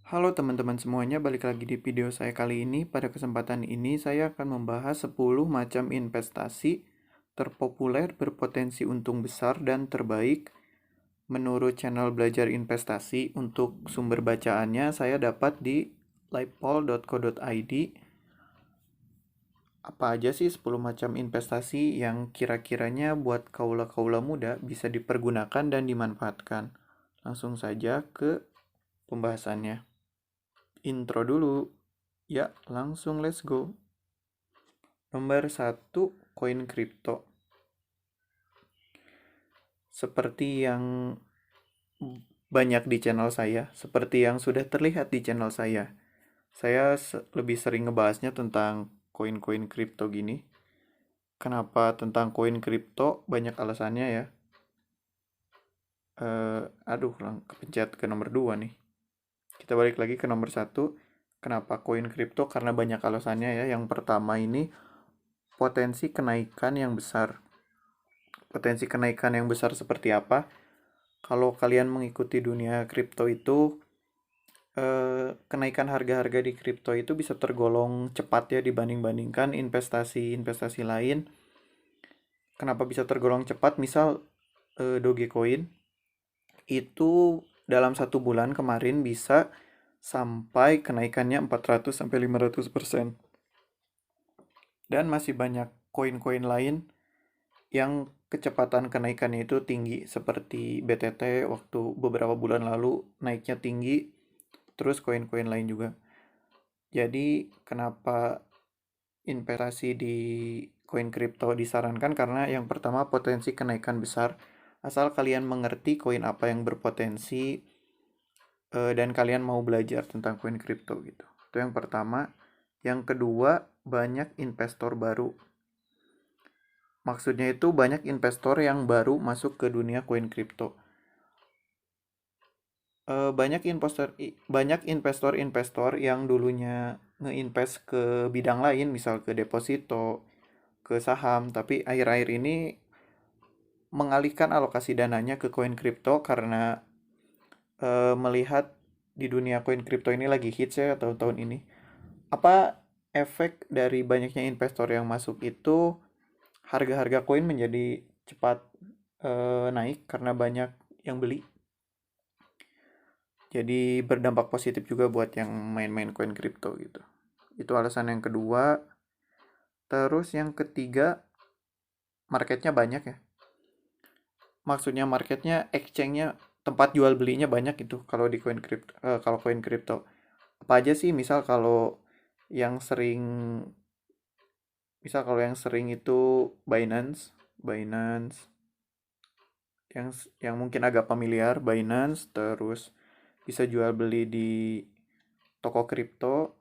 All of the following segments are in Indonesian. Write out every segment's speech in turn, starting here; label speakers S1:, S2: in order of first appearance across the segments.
S1: Halo teman-teman semuanya, balik lagi di video saya kali ini. Pada kesempatan ini saya akan membahas 10 macam investasi terpopuler, berpotensi untung besar, dan terbaik menurut channel Belajar Investasi. Untuk sumber bacaannya saya dapat di livepol.co.id. Apa aja sih 10 macam investasi yang kira-kiranya buat kaula-kaula muda bisa dipergunakan dan dimanfaatkan? Langsung saja ke pembahasannya. Intro dulu. Ya, langsung let's go. Nomor satu, koin kripto. Seperti yang banyak di channel saya, seperti yang sudah terlihat di channel saya lebih sering ngebahasnya tentang koin-koin kripto gini. Kenapa tentang koin kripto? Banyak alasannya ya. Aduh, kepencet ke nomor 2 nih. Kita balik lagi ke nomor satu. Kenapa koin kripto? Karena banyak alasannya ya. Yang pertama ini, potensi kenaikan yang besar. Potensi kenaikan yang besar seperti apa? Kalau kalian mengikuti dunia kripto itu, kenaikan harga-harga di kripto itu bisa tergolong cepat ya dibanding-bandingkan investasi-investasi lain. Kenapa bisa tergolong cepat? Misal Dogecoin itu dalam 1 bulan kemarin bisa sampai kenaikannya 400 sampai 500%. Dan masih banyak koin-koin lain yang kecepatan kenaikannya itu tinggi, seperti BTT waktu beberapa bulan lalu naiknya tinggi, terus koin-koin lain juga. Jadi kenapa investasi di koin kripto disarankan? Karena yang pertama, potensi kenaikan besar. Asal kalian mengerti koin apa yang berpotensi, dan kalian mau belajar tentang koin kripto gitu. Itu yang pertama. Yang kedua, banyak investor baru. Maksudnya itu banyak investor yang baru masuk ke dunia koin kripto. Banyak investor-investor yang dulunya ngeinvest ke bidang lain, misal ke deposito, ke saham, tapi akhir-akhir ini mengalihkan alokasi dananya ke koin kripto karena melihat di dunia koin kripto ini lagi hits ya tahun-tahun ini. Apa efek dari banyaknya investor yang masuk itu, harga-harga koin menjadi cepat naik karena banyak yang beli. Jadi berdampak positif juga buat yang main-main koin kripto gitu. Itu alasan yang kedua. Terus yang ketiga, marketnya banyak ya. Maksudnya marketnya, exchange-nya, tempat jual belinya banyak gitu kalau di koin kripto. Kalau koin kripto. Apa aja sih? Yang sering, yang sering itu Binance, Binance yang mungkin agak familiar, Binance, terus bisa jual beli di toko kripto,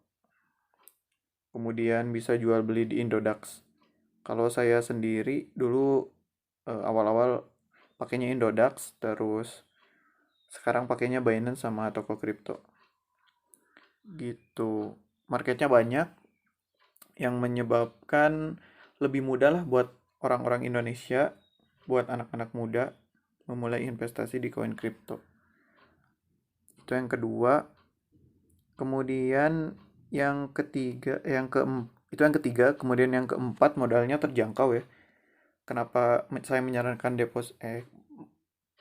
S1: kemudian bisa jual beli di Indodax. Kalau saya sendiri dulu awal-awal pakainya Indodax, terus sekarang pakainya Binance sama toko kripto. Gitu. Marketnya banyak yang menyebabkan lebih mudah lah buat orang-orang Indonesia, buat anak-anak muda memulai investasi di koin kripto. Itu yang kedua. Kemudian yang ketiga, itu yang ketiga, kemudian yang keempat, modalnya terjangkau ya. Kenapa saya menyarankan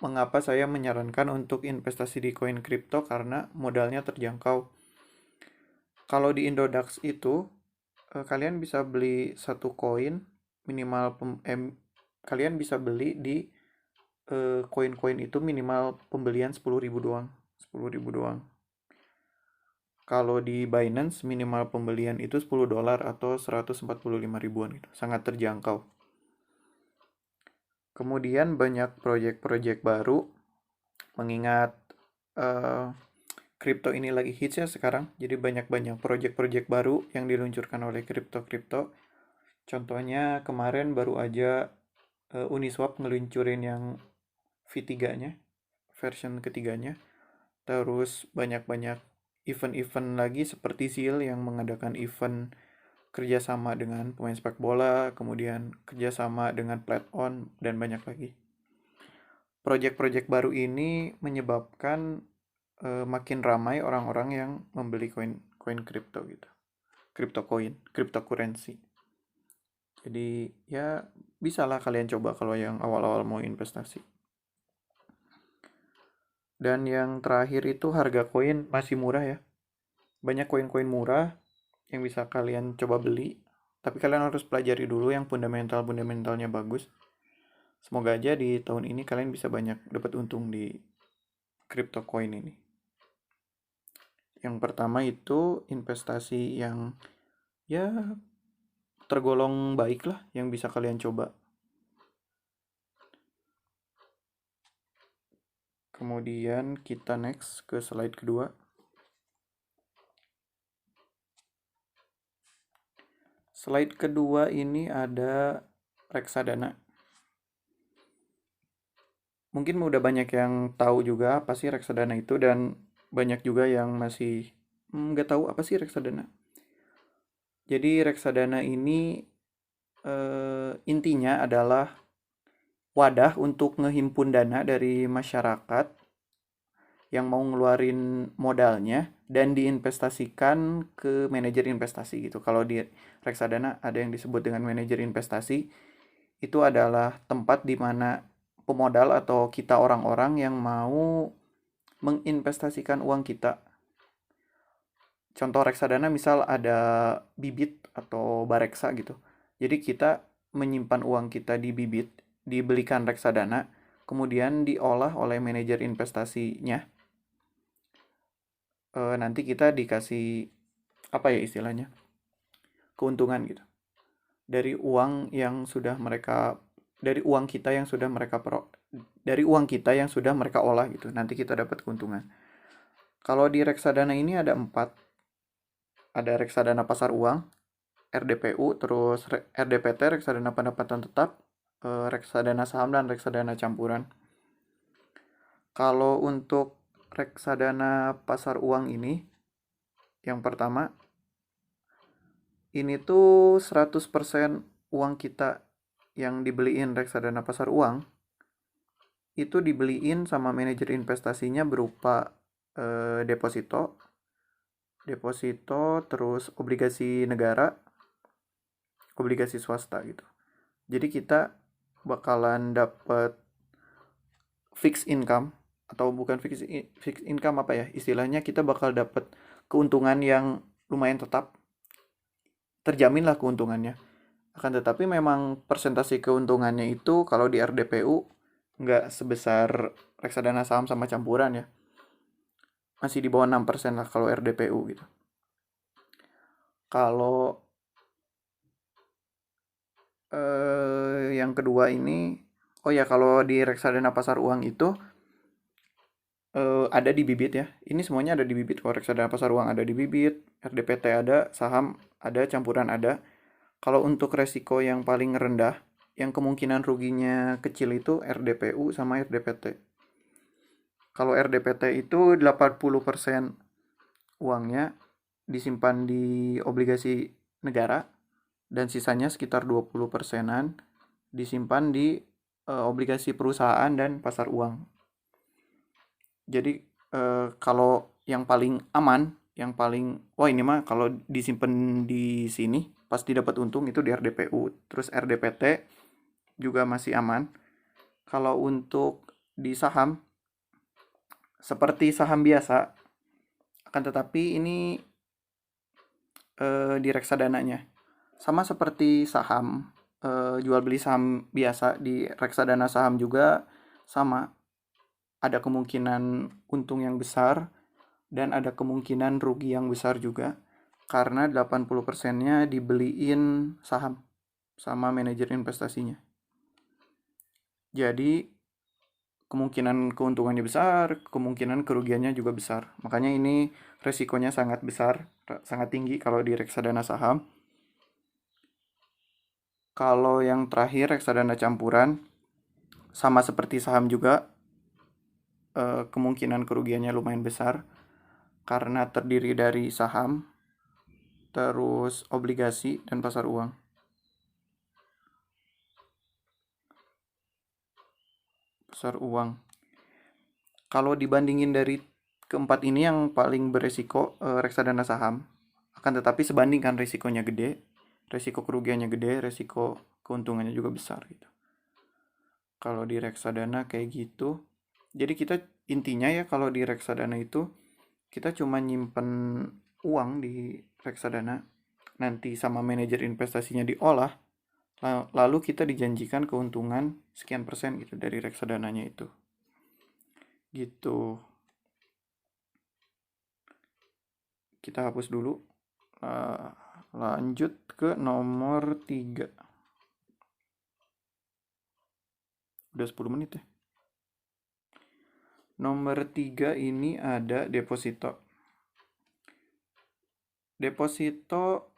S1: mengapa saya menyarankan untuk investasi di koin kripto? Karena modalnya terjangkau. Kalau di Indodax itu, kalian bisa beli satu koin minimal kalian bisa beli di koin-koin itu minimal pembelian 10.000 doang. 10.000 doang. Kalau di Binance minimal pembelian itu $10 atau 145 ribuan gitu. Sangat terjangkau. Kemudian banyak proyek-proyek baru, mengingat kripto ini lagi hits ya sekarang. Jadi banyak-banyak proyek-proyek baru yang diluncurkan oleh kripto-kripto. Contohnya kemarin baru aja Uniswap ngeluncurin yang V3-nya, version ketiganya. Terus banyak-banyak event-event lagi seperti ZIL yang mengadakan event kerjasama dengan pemain sepak bola, kemudian kerjasama dengan Platon, dan banyak lagi. Proyek-proyek baru ini menyebabkan makin ramai orang-orang yang membeli koin kripto gitu. Cryptocurrency. Jadi ya bisa lah kalian coba kalau yang awal-awal mau investasi. Dan yang terakhir itu harga koin masih murah ya. Banyak koin-koin murah yang bisa kalian coba beli. Tapi kalian harus pelajari dulu yang fundamentalnya bagus. Semoga aja di tahun ini kalian bisa banyak dapat untung di crypto coin ini. Yang pertama itu investasi yang ya tergolong baik lah yang bisa kalian coba. Kemudian kita next ke slide kedua. Slide kedua ini ada reksadana. Mungkin udah banyak yang tahu juga apa sih reksadana itu dan banyak juga yang masih nggak tahu apa sih reksadana. Jadi reksadana ini intinya adalah wadah untuk ngehimpun dana dari masyarakat yang mau ngeluarin modalnya dan diinvestasikan ke manajer investasi gitu. Kalau di reksadana ada yang disebut dengan manajer investasi, itu adalah tempat di mana pemodal atau kita orang-orang yang mau menginvestasikan uang kita. Contoh reksadana misal ada bibit atau bareksa gitu. Jadi kita menyimpan uang kita di bibit, dibelikan reksadana, kemudian diolah oleh manajer investasinya. Nanti kita dikasih apa ya istilahnya? Keuntungan gitu. Dari uang yang sudah mereka dari uang kita yang sudah mereka dari uang kita yang sudah mereka olah gitu. Nanti kita dapat keuntungan. Kalau di reksadana ini ada 4. Ada reksadana pasar uang, RDPU, terus RDPT, reksadana pendapatan tetap, reksadana saham, dan reksadana campuran. Kalau untuk reksadana pasar uang ini, yang pertama, ini tuh 100% uang kita yang dibeliin reksadana pasar uang, itu dibeliin sama manajer investasinya berupa deposito, terus obligasi negara, obligasi swasta gitu. Jadi kita bakalan dapat fixed income atau bukan fixed income apa ya istilahnya, kita bakal dapat keuntungan yang lumayan tetap, terjamin lah keuntungannya. Akan tetapi memang persentase keuntungannya itu kalau di RDPU nggak sebesar reksadana saham sama campuran ya, masih di bawah 6% lah kalau RDPU gitu. Kalau yang kedua ini, oh ya kalau di reksadana pasar uang itu ada di bibit ya. Ini semuanya ada di bibit. Kalau reksadana pasar uang ada di bibit, RDPT ada, saham ada, campuran ada. Kalau untuk resiko yang paling rendah, yang kemungkinan ruginya kecil itu RDPU sama RDPT. Kalau RDPT itu 80% uangnya disimpan di obligasi negara dan sisanya sekitar 20%-an disimpan di obligasi perusahaan dan pasar uang. Jadi kalau yang paling aman, yang paling wah ini mah kalau disimpan di sini pasti dapat untung itu di RDPU. Terus RDPT juga masih aman. Kalau untuk di saham seperti saham biasa, akan tetapi ini di reksadananya sama seperti saham, jual beli saham biasa di reksadana saham juga sama, ada kemungkinan untung yang besar dan ada kemungkinan rugi yang besar juga karena 80%-nya dibeliin saham sama manajer investasinya. Jadi kemungkinan keuntungannya besar, kemungkinan kerugiannya juga besar. Makanya ini resikonya sangat besar, sangat tinggi kalau di reksadana saham. Kalau yang terakhir reksadana campuran, sama seperti saham juga, kemungkinan kerugiannya lumayan besar karena terdiri dari saham, terus obligasi, dan pasar uang. Pasar uang. Kalau dibandingin dari Keempat ini yang paling beresiko, reksadana saham. Akan tetapi sebandingkan resikonya gede, resiko kerugiannya gede, resiko keuntungannya juga besar gitu. Kalau di reksadana kayak gitu. Jadi kita intinya ya kalau di reksadana itu kita cuma nyimpen uang di reksadana, nanti sama manajer investasinya diolah, lalu kita dijanjikan keuntungan sekian persen gitu dari reksadananya itu. Gitu. Kita hapus dulu. Lanjut ke nomor 3. Udah 10 menit ya. Nomor 3 ini ada deposito. Deposito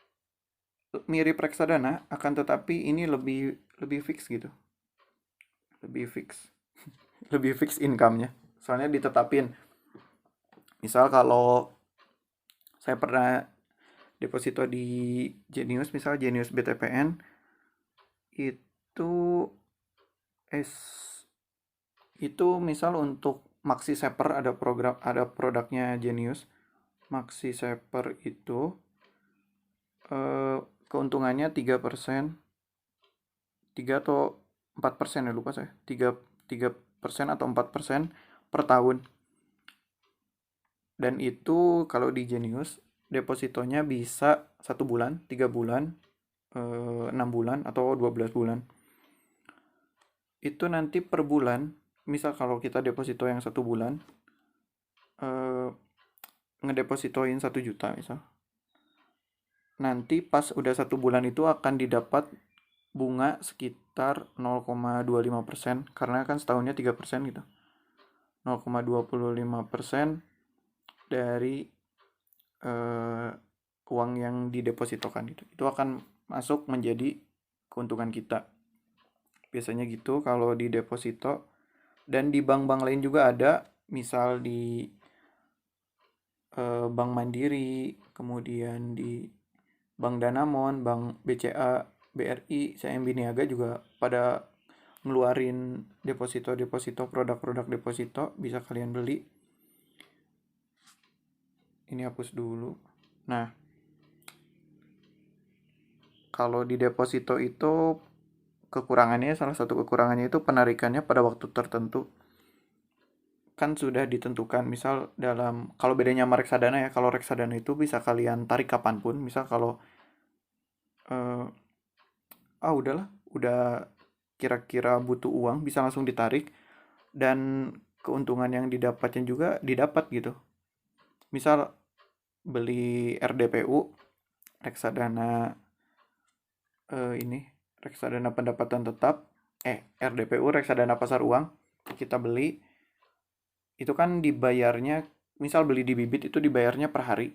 S1: mirip reksadana, akan tetapi ini lebih fix gitu. Lebih fix. Lebih fix income-nya. Soalnya ditetapin. Misal kalau saya pernah deposito di Genius, misal Genius BTPN, itu itu misal untuk Maxi Saver ada produknya Genius. Maxi Saver itu keuntungannya 3%, 3 atau 4% ya, lupa saya. 3% atau 4% per tahun. Dan itu kalau di Genius depositonya bisa 1 bulan, 3 bulan, 6 bulan atau 12 bulan. Itu nanti per bulan, misal kalau kita deposito yang 1 bulan, ngedepositoin 1 juta misal. Nanti pas udah 1 bulan itu akan didapat bunga sekitar 0,25%, karena kan setahunnya 3% gitu. 0,25% dari uang yang didepositokan itu. Itu akan masuk menjadi keuntungan kita. Biasanya gitu kalau di deposito. Dan di bank-bank lain juga ada, misal di Bank Mandiri, kemudian di Bank Danamon, Bank BCA, BRI, CIMB Niaga juga pada ngeluarin deposito-deposito, produk-produk deposito, bisa kalian beli. Ini hapus dulu. Nah, kalau di deposito itu kekurangannya, salah satu kekurangannya itu penarikannya pada waktu tertentu. Kan sudah ditentukan, misal kalau bedanya sama reksadana ya, kalau reksadana itu bisa kalian tarik kapanpun. Misal kalau udahlah, udah kira-kira butuh uang, bisa langsung ditarik, dan keuntungan yang didapatnya juga didapat gitu. Misal beli RDPU, reksadana reksadana pendapatan tetap, RDPU, reksadana pasar uang, kita beli, itu kan dibayarnya, misal beli di Bibit itu dibayarnya per hari.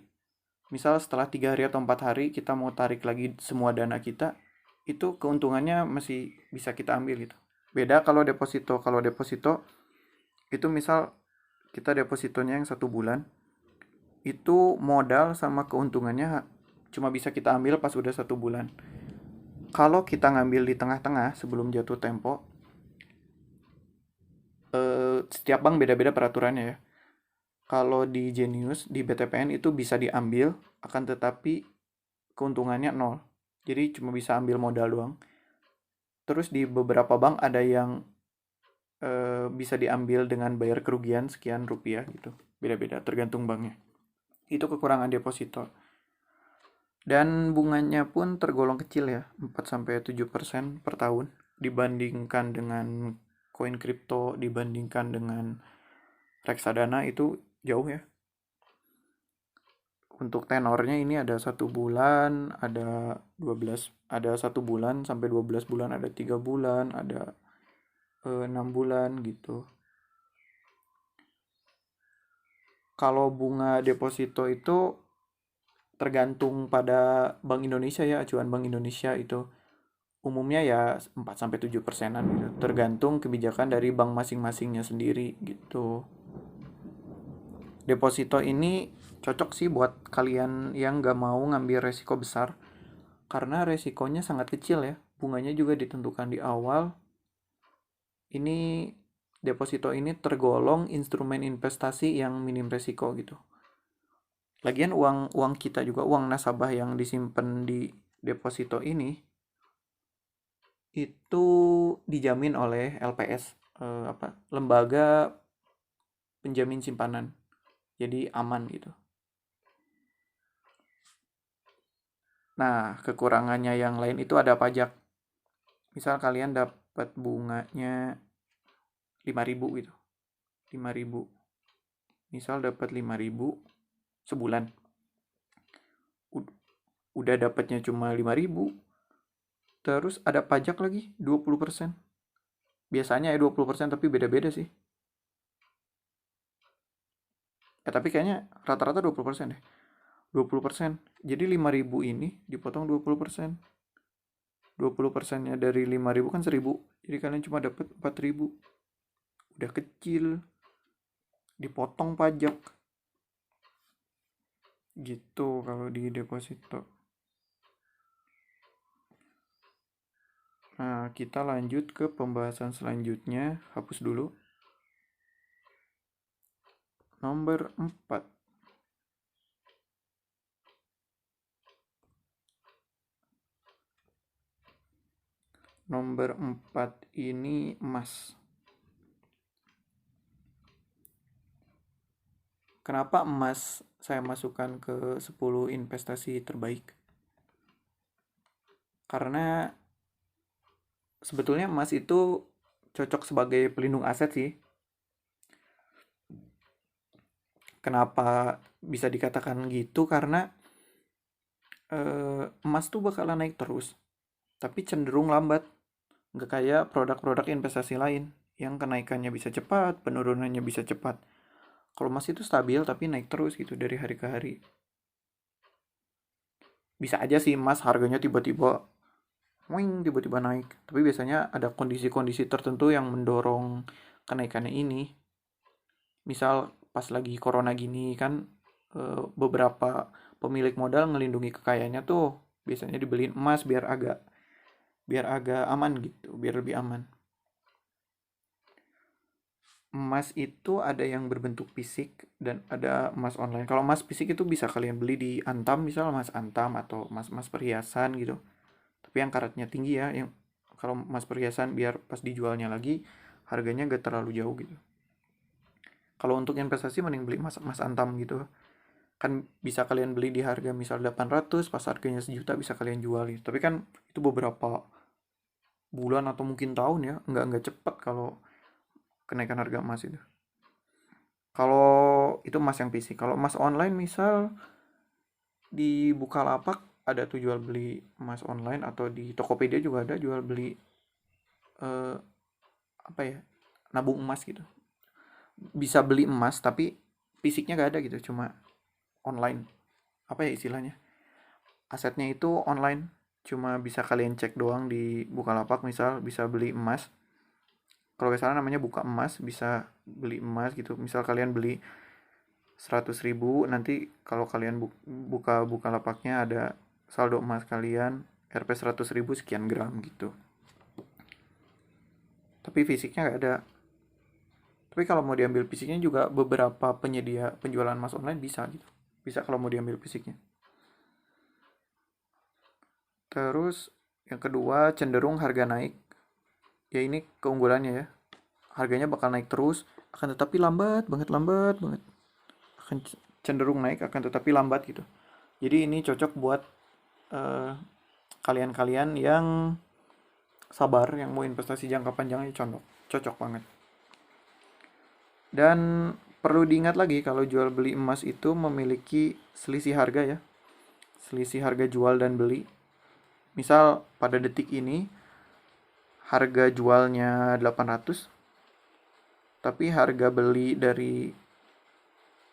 S1: Misal setelah 3 hari atau 4 hari kita mau tarik lagi semua dana kita, itu keuntungannya masih bisa kita ambil gitu. Beda kalau deposito. Kalau deposito itu misal kita depositonya yang 1 bulan, itu modal sama keuntungannya cuma bisa kita ambil pas udah 1 bulan. Kalau kita ngambil di tengah-tengah sebelum jatuh tempo, setiap bank beda-beda peraturannya ya. Kalau di Genius, di BTPN itu bisa diambil, akan tetapi keuntungannya 0. Jadi cuma bisa ambil modal doang. Terus di beberapa bank ada yang bisa diambil dengan bayar kerugian sekian rupiah gitu. Beda-beda, tergantung banknya. Itu kekurangan deposito. Dan bunganya pun tergolong kecil ya, 4-7% per tahun. Dibandingkan dengan koin kripto, dibandingkan dengan reksadana itu jauh ya. Untuk tenornya ini ada 1 bulan, ada 1 bulan sampai 12 bulan, ada 3 bulan, ada 6 bulan gitu. Kalau bunga deposito itu tergantung pada Bank Indonesia ya, acuan Bank Indonesia itu umumnya ya 4-7%-an gitu. Tergantung kebijakan dari bank masing-masingnya sendiri gitu. Deposito ini cocok sih buat kalian yang gak mau ngambil resiko besar, karena resikonya sangat kecil ya. Bunganya juga ditentukan di awal. Ini deposito ini tergolong instrumen investasi yang minim resiko gitu. Lagian uang kita juga, uang nasabah yang disimpan di deposito ini itu dijamin oleh LPS, lembaga penjamin simpanan. Jadi aman gitu. Nah, kekurangannya yang lain itu ada pajak. Misal kalian dapat bunganya 5.000 gitu. 5.000. Misal dapat 5.000 sebulan. Udah dapatnya cuma 5.000. Terus ada pajak lagi 20%. Biasanya ya 20%, tapi beda-beda sih. Tapi kayaknya rata-rata 20% deh. 20%. Jadi 5.000 ini dipotong 20%. 20%-nya dari 5.000 kan 1.000. Jadi kalian cuma dapat 4.000. Udah kecil. Dipotong pajak. Gitu kalau di deposito. Nah, kita lanjut ke pembahasan selanjutnya. Hapus dulu. Nomor 4. Nomor 4 ini emas. Kenapa emas saya masukkan ke 10 investasi terbaik? Karena sebetulnya emas itu cocok sebagai pelindung aset sih. Kenapa bisa dikatakan gitu? Karena emas tuh bakalan naik terus, tapi cenderung lambat. Nggak kayak produk-produk investasi lain yang kenaikannya bisa cepat, penurunannya bisa cepat. Kalau emas itu stabil tapi naik terus gitu dari hari ke hari. Bisa aja sih emas harganya tiba-tiba tiba-tiba naik. Tapi biasanya ada kondisi-kondisi tertentu yang mendorong kenaikannya ini. Misal pas lagi corona gini kan beberapa pemilik modal ngelindungi kekayaannya tuh biasanya dibeliin emas biar agak aman gitu, biar lebih aman. Emas itu ada yang berbentuk fisik dan ada emas online. Kalau emas fisik itu bisa kalian beli di Antam, misal emas Antam atau emas-emas perhiasan gitu. Tapi yang karatnya tinggi ya, yang kalau emas perhiasan biar pas dijualnya lagi harganya gak terlalu jauh gitu. Kalau untuk investasi mending beli emas Antam gitu. Kan bisa kalian beli di harga misal 800, pas harganya 1 juta bisa kalian jual gitu. Tapi kan itu beberapa bulan atau mungkin tahun ya, nggak cepat kalau kenaikan harga emas itu. Kalau itu emas yang fisik, kalau emas online misal di Bukalapak ada tuh jual beli emas online, atau di Tokopedia juga ada jual beli eh, apa ya, nabung emas gitu. Bisa beli emas tapi fisiknya gak ada gitu, cuma online. Apa ya istilahnya? Asetnya itu online, cuma bisa kalian cek doang di Bukalapak, misal bisa beli emas. Kalau gak salah namanya buka emas, bisa beli emas gitu. Misal kalian beli 100.000, nanti kalau kalian buka lapaknya ada saldo emas kalian Rp 100.000 sekian gram gitu. Tapi fisiknya nggak ada. Tapi kalau mau diambil fisiknya juga beberapa penyedia penjualan emas online bisa gitu. Bisa kalau mau diambil fisiknya. Terus yang kedua cenderung harga naik. Ya ini keunggulannya ya. Harganya bakal naik terus, akan tetapi lambat banget. Akan cenderung naik akan tetapi lambat gitu. Jadi ini cocok buat eh, kalian-kalian yang sabar, yang mau investasi jangka panjangnya cocok banget. Dan perlu diingat lagi kalau jual beli emas itu memiliki selisih harga ya. Selisih harga jual dan beli. Misal pada detik ini harga jualnya 800, tapi harga beli dari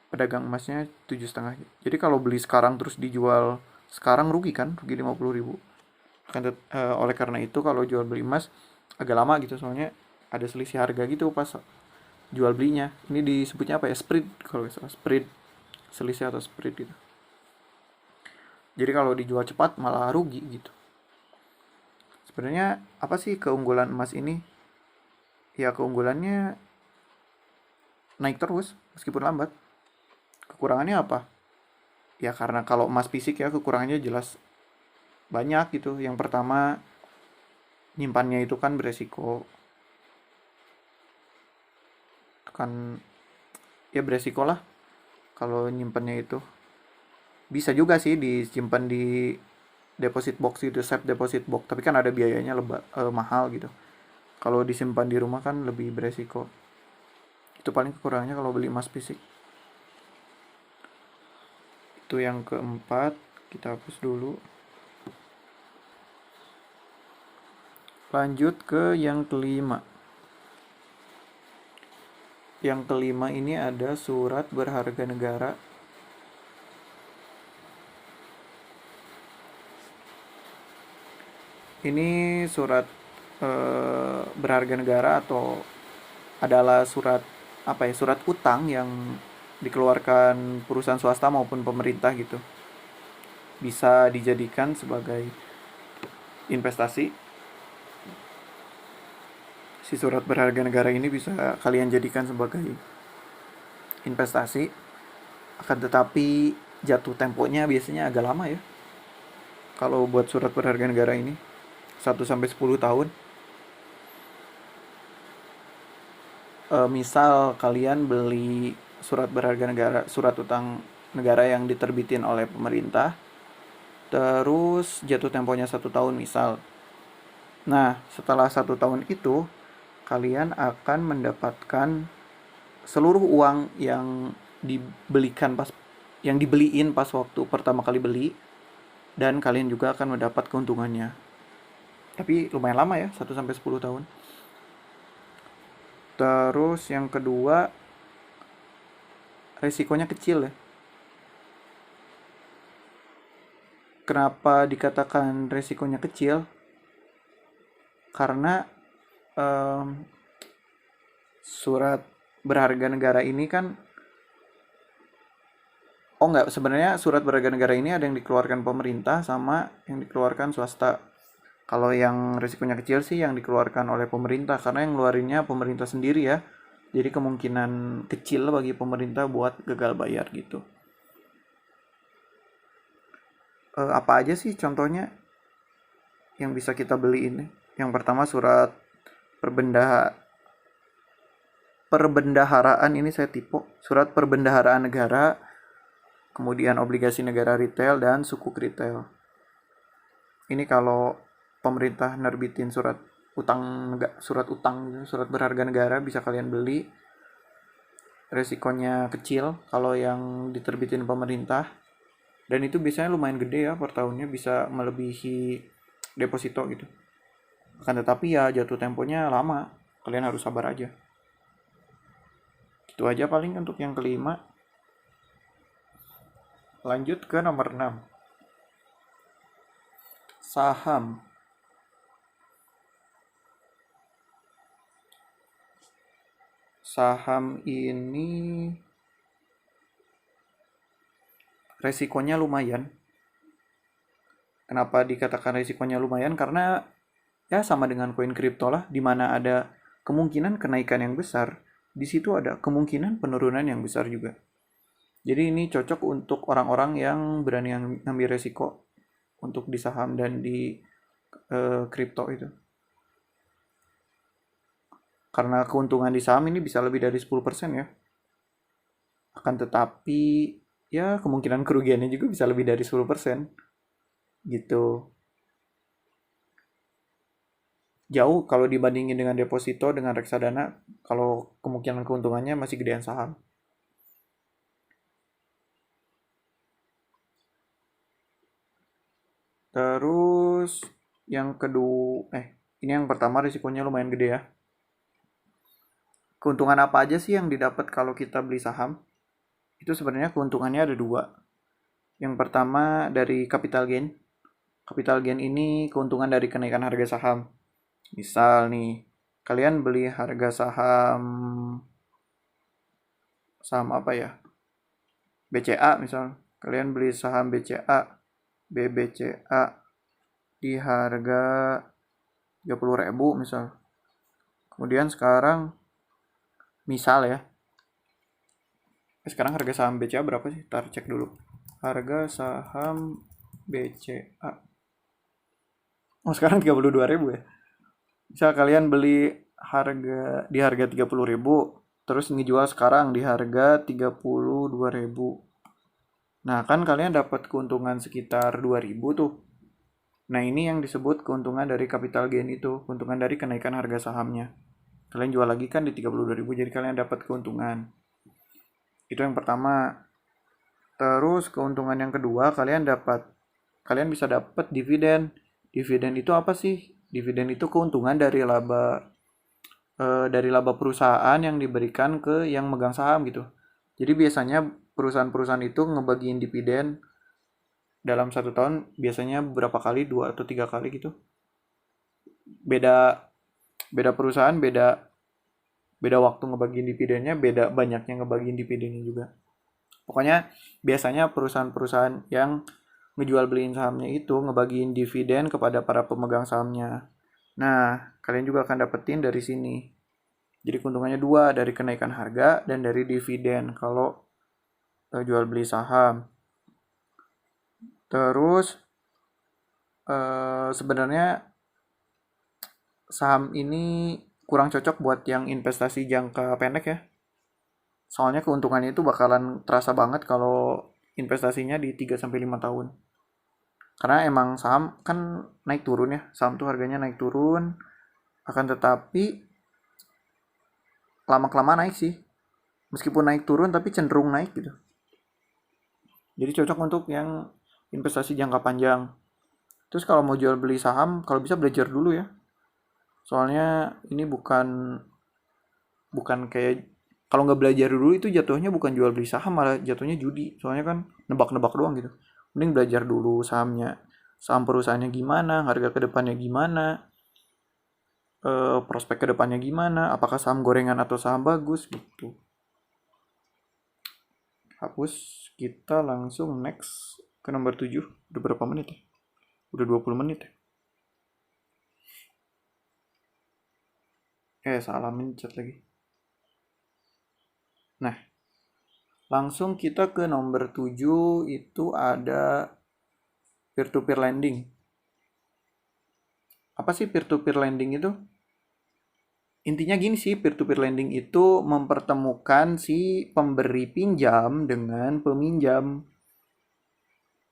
S1: pedagang emasnya 7,5. Jadi kalau beli sekarang terus dijual sekarang rugi kan, rugi 50.000. Oleh karena itu kalau jual beli emas agak lama gitu, soalnya ada selisih harga gitu pas jual belinya. Ini disebutnya apa ya, spread, kalau nggak salah spread, selisih atau spread gitu. Jadi kalau dijual cepat malah rugi gitu. Sebenarnya apa sih keunggulan emas ini? Ya keunggulannya naik terus meskipun lambat. Kekurangannya apa? Ya karena kalau emas fisik ya kekurangannya jelas banyak gitu. Yang pertama, nyimpannya itu kan beresiko. Kan ya beresiko lah kalau nyimpannya itu. Bisa juga sih disimpan di deposit box gitu, safe deposit box. Tapi kan ada biayanya mahal gitu. Kalau disimpan di rumah kan lebih beresiko. Itu paling kekurangannya kalau beli emas fisik. Itu yang keempat, kita hapus dulu. Lanjut ke yang kelima. Yang kelima ini ada surat berharga negara. Ini surat berharga negara atau adalah surat apa ya? Surat utang yang dikeluarkan perusahaan swasta maupun pemerintah gitu. Bisa dijadikan sebagai investasi. Si surat berharga negara ini bisa kalian jadikan sebagai investasi. Akan tetapi jatuh temponya biasanya agak lama ya. Kalau buat surat berharga negara ini 1 sampai 10 tahun. Misal kalian beli surat berharga negara, surat utang negara yang diterbitin oleh pemerintah, terus jatuh temponya 1 tahun misal. Nah, setelah 1 tahun itu, kalian akan mendapatkan seluruh uang yang dibeliin pas waktu pertama kali beli, dan kalian juga akan mendapat keuntungannya. Tapi lumayan lama ya, 1 sampai 10 tahun. Terus yang kedua, resikonya kecil ya. Kenapa dikatakan resikonya kecil? Karena em, surat berharga negara ini kan, oh enggak, sebenarnya surat berharga negara ini ada yang dikeluarkan pemerintah sama yang dikeluarkan swasta. Kalau yang resikonya kecil sih yang dikeluarkan oleh pemerintah, karena yang ngeluarinnya pemerintah sendiri ya. Jadi kemungkinan kecil bagi pemerintah buat gagal bayar gitu. Apa aja sih contohnya yang bisa kita beli ini? Yang pertama surat perbendaharaan, perbendaharaan ini saya tipe. Surat perbendaharaan negara, kemudian obligasi negara retail dan sukuk retail. Ini kalau pemerintah nerbitin surat utang, surat berharga negara bisa kalian beli. Resikonya kecil kalau yang diterbitin pemerintah. Dan itu biasanya lumayan gede ya per tahunnya, bisa melebihi deposito gitu. Akan tetapi ya jatuh temponya lama. Kalian harus sabar aja. Itu aja paling untuk yang kelima. Lanjut ke nomor 6. Saham. Saham ini resikonya lumayan. Kenapa dikatakan resikonya lumayan? Karena ya sama dengan koin kripto lah, di mana ada kemungkinan kenaikan yang besar, di situ ada kemungkinan penurunan yang besar juga. Jadi ini cocok untuk orang-orang yang berani ngambil resiko untuk di saham dan di kripto itu. Karena keuntungan di saham ini bisa lebih dari 10% ya. Akan tetapi ya kemungkinan kerugiannya juga bisa lebih dari 10%. Gitu. Jauh kalau dibandingin dengan deposito dengan reksadana, kalau kemungkinan keuntungannya masih gedean saham. Terus yang kedua, ini yang pertama risikonya lumayan gede ya. Keuntungan apa aja sih yang didapat kalau kita beli saham? Itu sebenarnya keuntungannya ada dua. Yang pertama dari capital gain. Capital gain ini keuntungan dari kenaikan harga saham. Misal nih, kalian beli harga saham saham apa ya? BCA misal. Kalian beli saham BCA, BBCA di harga 30.000 misal. Kemudian sekarang misal ya, Sekarang harga saham BCA berapa sih? Tar cek dulu. Harga saham BCA. Oh, sekarang 32.000 ya. Misal kalian beli di harga 30.000, terus ngejual sekarang di harga 32.000. Nah, kan kalian dapat keuntungan sekitar 2.000 tuh. Nah, ini yang disebut keuntungan dari capital gain itu, keuntungan dari kenaikan harga sahamnya. Kalian jual lagi kan di 32.000, jadi kalian dapat keuntungan. Itu yang pertama. Terus keuntungan yang kedua, kalian bisa dapat dividen. Dividen itu apa sih? Dividen itu keuntungan dari laba perusahaan yang diberikan ke yang megang saham gitu. Jadi biasanya perusahaan-perusahaan itu ngebagiin dividen dalam 1 tahun, biasanya berapa kali, 2 atau 3 kali gitu. Beda beda perusahaan, beda beda waktu ngebagiin dividennya, beda banyaknya ngebagiin dividennya juga. Pokoknya biasanya perusahaan-perusahaan yang ngejual beliin sahamnya itu ngebagiin dividen kepada para pemegang sahamnya. Nah, kalian juga akan dapetin dari sini. Jadi keuntungannya dua, dari kenaikan harga dan dari dividen kalau jual beli saham. Terus sebenarnya saham ini kurang cocok buat yang investasi jangka pendek ya. Soalnya keuntungannya itu bakalan terasa banget kalau investasinya di 3 sampai 5 tahun. Karena emang saham kan naik turun ya. Saham tuh harganya naik turun, akan tetapi lama-kelamaan naik sih. Meskipun naik turun tapi cenderung naik gitu. Jadi cocok untuk yang investasi jangka panjang. Terus kalau mau jual beli saham, kalau bisa belajar dulu ya. Soalnya ini bukan bukan kayak, kalau nggak belajar dulu itu jatuhnya bukan jual beli saham, malah jatuhnya judi. Soalnya kan nebak-nebak doang gitu. Mending belajar dulu sahamnya, saham perusahaannya gimana, harga kedepannya gimana, prospek kedepannya gimana, apakah saham gorengan atau saham bagus gitu. Hapus, kita langsung next ke nomor 7. Udah berapa menit ya? Udah 20 menit ya? Salah mencet lagi. Nah, langsung kita ke nomor 7, itu ada peer-to-peer lending. Apa sih peer-to-peer lending itu? Intinya gini sih, peer-to-peer lending itu mempertemukan si pemberi pinjam dengan peminjam.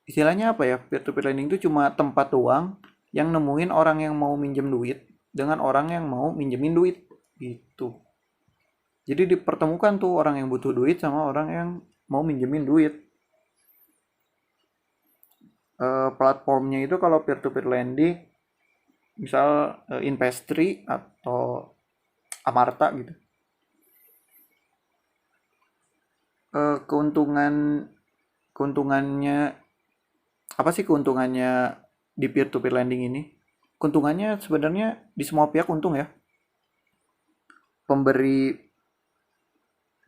S1: Istilahnya apa ya? Peer-to-peer lending itu cuma tempat doang yang nemuin orang yang mau minjem duit dengan orang yang mau minjemin duit. Gitu. Jadi dipertemukan tuh orang yang butuh duit sama orang yang mau minjemin duit. Platformnya itu kalau peer-to-peer lending, misal Investri atau Amarta gitu. Keuntungannya apa sih keuntungannya di peer to peer lending ini? Keuntungannya sebenarnya di semua pihak untung ya. Pemberi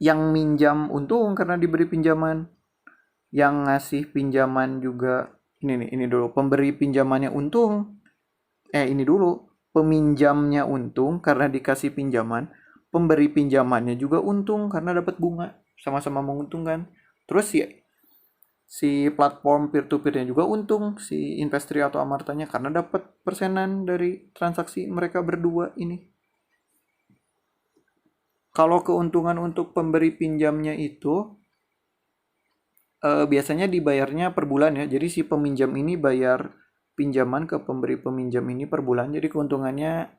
S1: yang minjam untung karena diberi pinjaman, yang ngasih pinjaman juga. Ini dulu, pemberi pinjamannya untung. Ini dulu, peminjamnya untung karena dikasih pinjaman, pemberi pinjamannya juga untung karena dapat bunga, sama-sama menguntungkan. Terus si platform peer to peer-nya juga untung, si Investri atau Amartanya, karena dapat persenan dari transaksi mereka berdua ini. Kalau keuntungan untuk pemberi pinjamnya itu biasanya dibayarnya per bulan ya. Jadi si peminjam ini bayar pinjaman ke pemberi peminjam ini per bulan. Jadi keuntungannya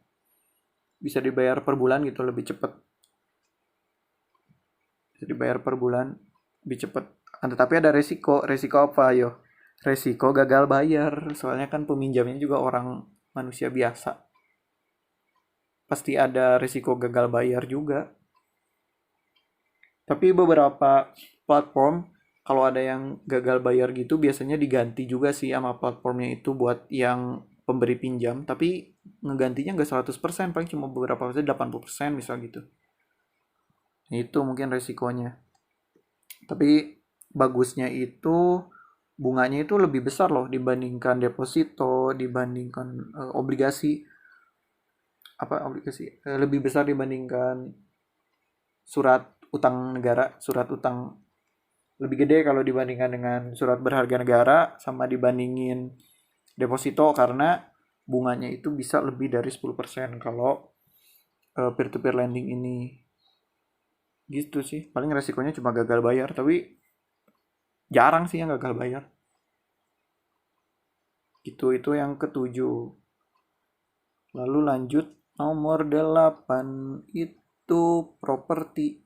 S1: bisa dibayar per bulan gitu, lebih cepat. Bisa dibayar per bulan, lebih cepat. Tetapi ada resiko. Resiko apa yo? Resiko gagal bayar. Soalnya kan peminjamnya juga orang manusia biasa. Pasti ada resiko gagal bayar juga. Tapi beberapa platform kalau ada yang gagal bayar gitu biasanya diganti juga sih sama platformnya itu buat yang pemberi pinjam, tapi ngegantinya nggak 100%, paling cuma beberapa persen, 80% misal gitu. Itu mungkin resikonya. Tapi bagusnya itu bunganya itu lebih besar loh dibandingkan deposito, dibandingkan obligasi. Apa obligasi? Lebih besar dibandingkan surat utang negara, surat utang lebih gede kalau dibandingkan dengan surat berharga negara sama dibandingin deposito, karena bunganya itu bisa lebih dari 10% kalau peer to peer lending ini. Gitu sih. Paling resikonya cuma gagal bayar, tapi jarang sih yang gagal bayar. Itu yang ketujuh. Lalu lanjut nomor 8 itu properti.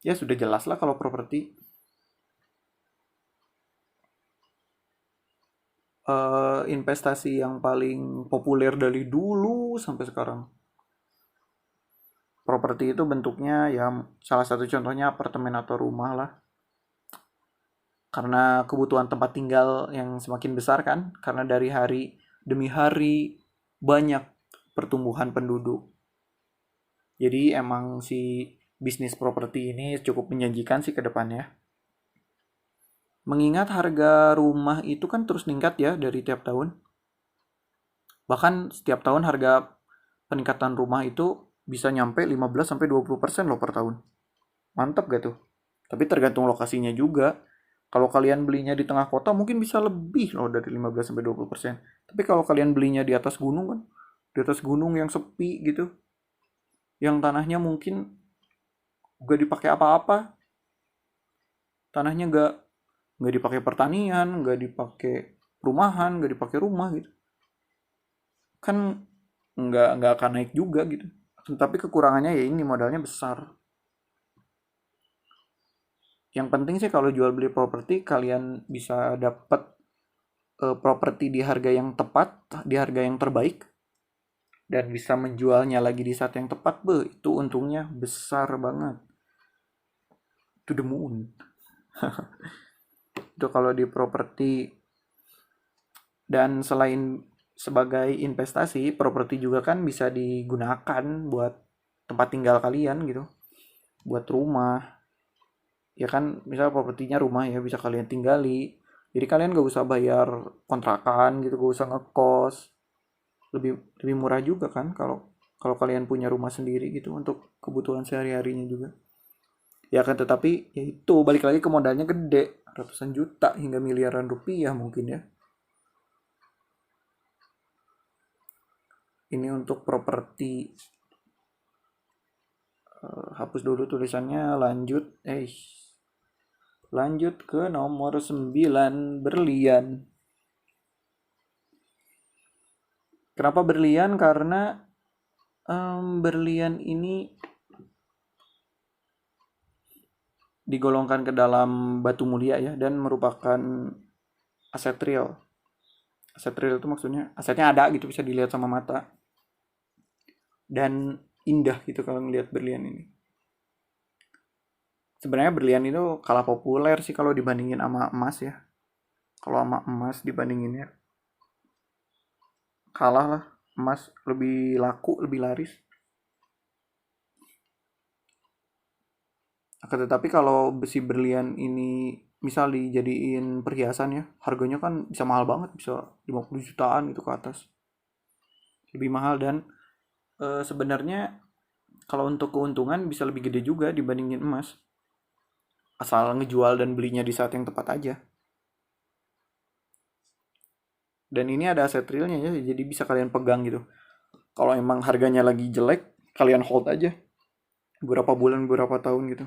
S1: Ya sudah jelas lah kalau properti. Investasi yang paling populer dari dulu sampai sekarang. Properti itu bentuknya ya salah satu contohnya apartemen atau rumah lah. Karena kebutuhan tempat tinggal yang semakin besar kan, karena dari hari demi hari banyak pertumbuhan penduduk. Jadi emang si bisnis properti ini cukup menjanjikan sih ke depannya. Mengingat harga rumah itu kan terus meningkat ya dari tiap tahun. Bahkan setiap tahun harga peningkatan rumah itu bisa nyampe 15-20% loh per tahun. Mantap gak tuh? Tapi tergantung lokasinya juga. Kalau kalian belinya di tengah kota mungkin bisa lebih loh dari 15-20%. Tapi kalau kalian belinya di atas gunung kan, di atas gunung yang sepi gitu, yang tanahnya mungkin gak dipakai apa-apa, tanahnya gak dipakai pertanian, gak dipakai perumahan, gak dipakai rumah gitu, kan nggak akan naik juga gitu. Tapi kekurangannya ya ini modalnya besar. Yang penting sih kalau jual beli properti kalian bisa dapat properti di harga yang tepat, di harga yang terbaik, dan bisa menjualnya lagi di saat yang tepat, itu untungnya besar banget. To the moon. Itu kalau di properti. Dan selain sebagai investasi, properti juga kan bisa digunakan buat tempat tinggal kalian gitu, buat rumah. Ya kan, misal propertinya rumah ya bisa kalian tinggali. Jadi kalian gak usah bayar kontrakan gitu, gak usah ngekos. Lebih lebih murah juga kan kalau kalau kalian punya rumah sendiri gitu untuk kebutuhan sehari-harinya juga. Ya kan, tetapi ya itu balik lagi ke modalnya gede, ratusan juta hingga miliaran rupiah mungkin ya. Ini untuk properti. Hapus dulu tulisannya, lanjut ke nomor 9, berlian. Kenapa berlian? Karena berlian ini digolongkan ke dalam batu mulia ya, dan merupakan aset real. Aset real itu maksudnya asetnya ada gitu, bisa dilihat sama mata, dan indah gitu kalau ngelihat berlian ini. Sebenarnya berlian itu kalah populer sih kalau dibandingin sama emas ya. Kalau sama emas dibandinginnya kalah lah. Emas lebih laku, lebih laris. Akan tetapi kalau besi berlian ini misal dijadiin perhiasan ya, harganya kan bisa mahal banget, bisa 50 jutaan gitu ke atas. Lebih mahal, dan sebenarnya kalau untuk keuntungan bisa lebih gede juga dibandingin emas. Asal ngejual dan belinya di saat yang tepat aja. Dan ini ada aset realnya ya, jadi bisa kalian pegang gitu. Kalau emang harganya lagi jelek, kalian hold aja beberapa bulan, beberapa tahun gitu.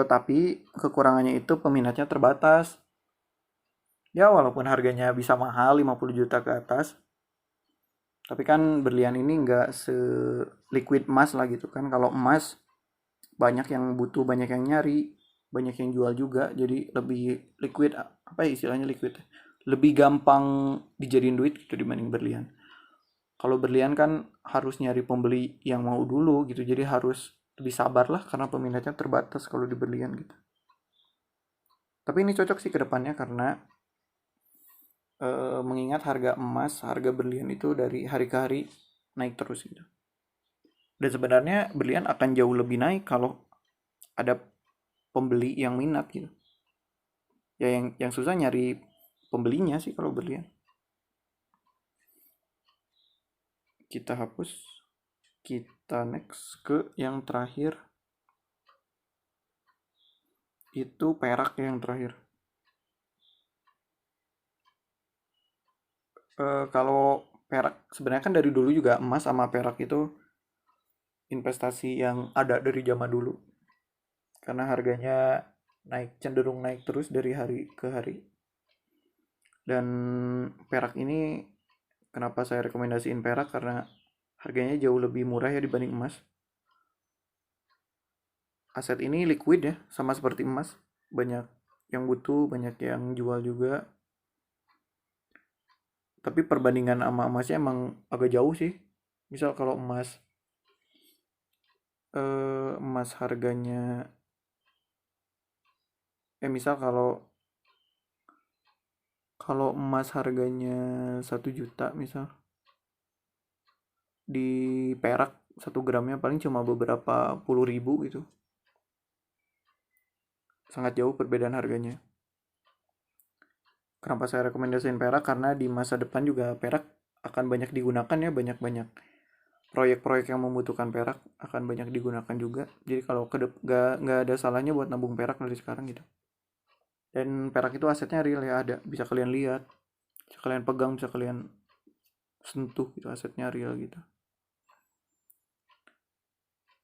S1: Tapi kekurangannya itu peminatnya terbatas. Ya walaupun harganya bisa mahal 50 juta ke atas, tapi kan berlian ini nggak se-liquid emas lah gitu kan. Kalau emas banyak yang butuh, banyak yang nyari, banyak yang jual juga, jadi lebih liquid, apa ya istilahnya, liquid, lebih gampang dijadiin duit gitu dibanding berlian. Kalau berlian kan harus nyari pembeli yang mau dulu gitu, jadi harus lebih sabar lah karena peminatnya terbatas kalau di berlian gitu. Tapi ini cocok sih ke depannya karena mengingat harga emas, harga berlian itu dari hari ke hari naik terus gitu. Dan sebenarnya berlian akan jauh lebih naik kalau ada pembeli yang minat gitu. Ya yang susah nyari pembelinya sih kalau berlian. Kita hapus. Kita Kita next ke yang terakhir, itu perak yang terakhir. Kalau perak sebenarnya kan dari dulu juga emas sama perak itu investasi yang ada dari zaman dulu, karena harganya cenderung naik terus dari hari ke hari. Dan perak ini, kenapa saya rekomendasiin perak, karena harganya jauh lebih murah ya dibanding emas. Aset ini liquid ya, sama seperti emas, banyak yang butuh, banyak yang jual juga. Tapi perbandingan sama emasnya emang agak jauh sih. Misal kalau emas harganya, misal kalau kalau emas harganya 1 juta misal, di perak 1 gramnya paling cuma beberapa puluh ribu gitu. Sangat jauh perbedaan harganya. Kenapa saya rekomendasiin perak? Karena di masa depan juga perak akan banyak digunakan ya, banyak-banyak proyek-proyek yang membutuhkan perak akan banyak digunakan juga. Jadi kalau nggak ada salahnya buat nabung perak dari sekarang gitu. Dan perak itu asetnya real ya, ada, bisa kalian lihat, bisa kalian pegang, bisa kalian sentuh gitu, asetnya real gitu.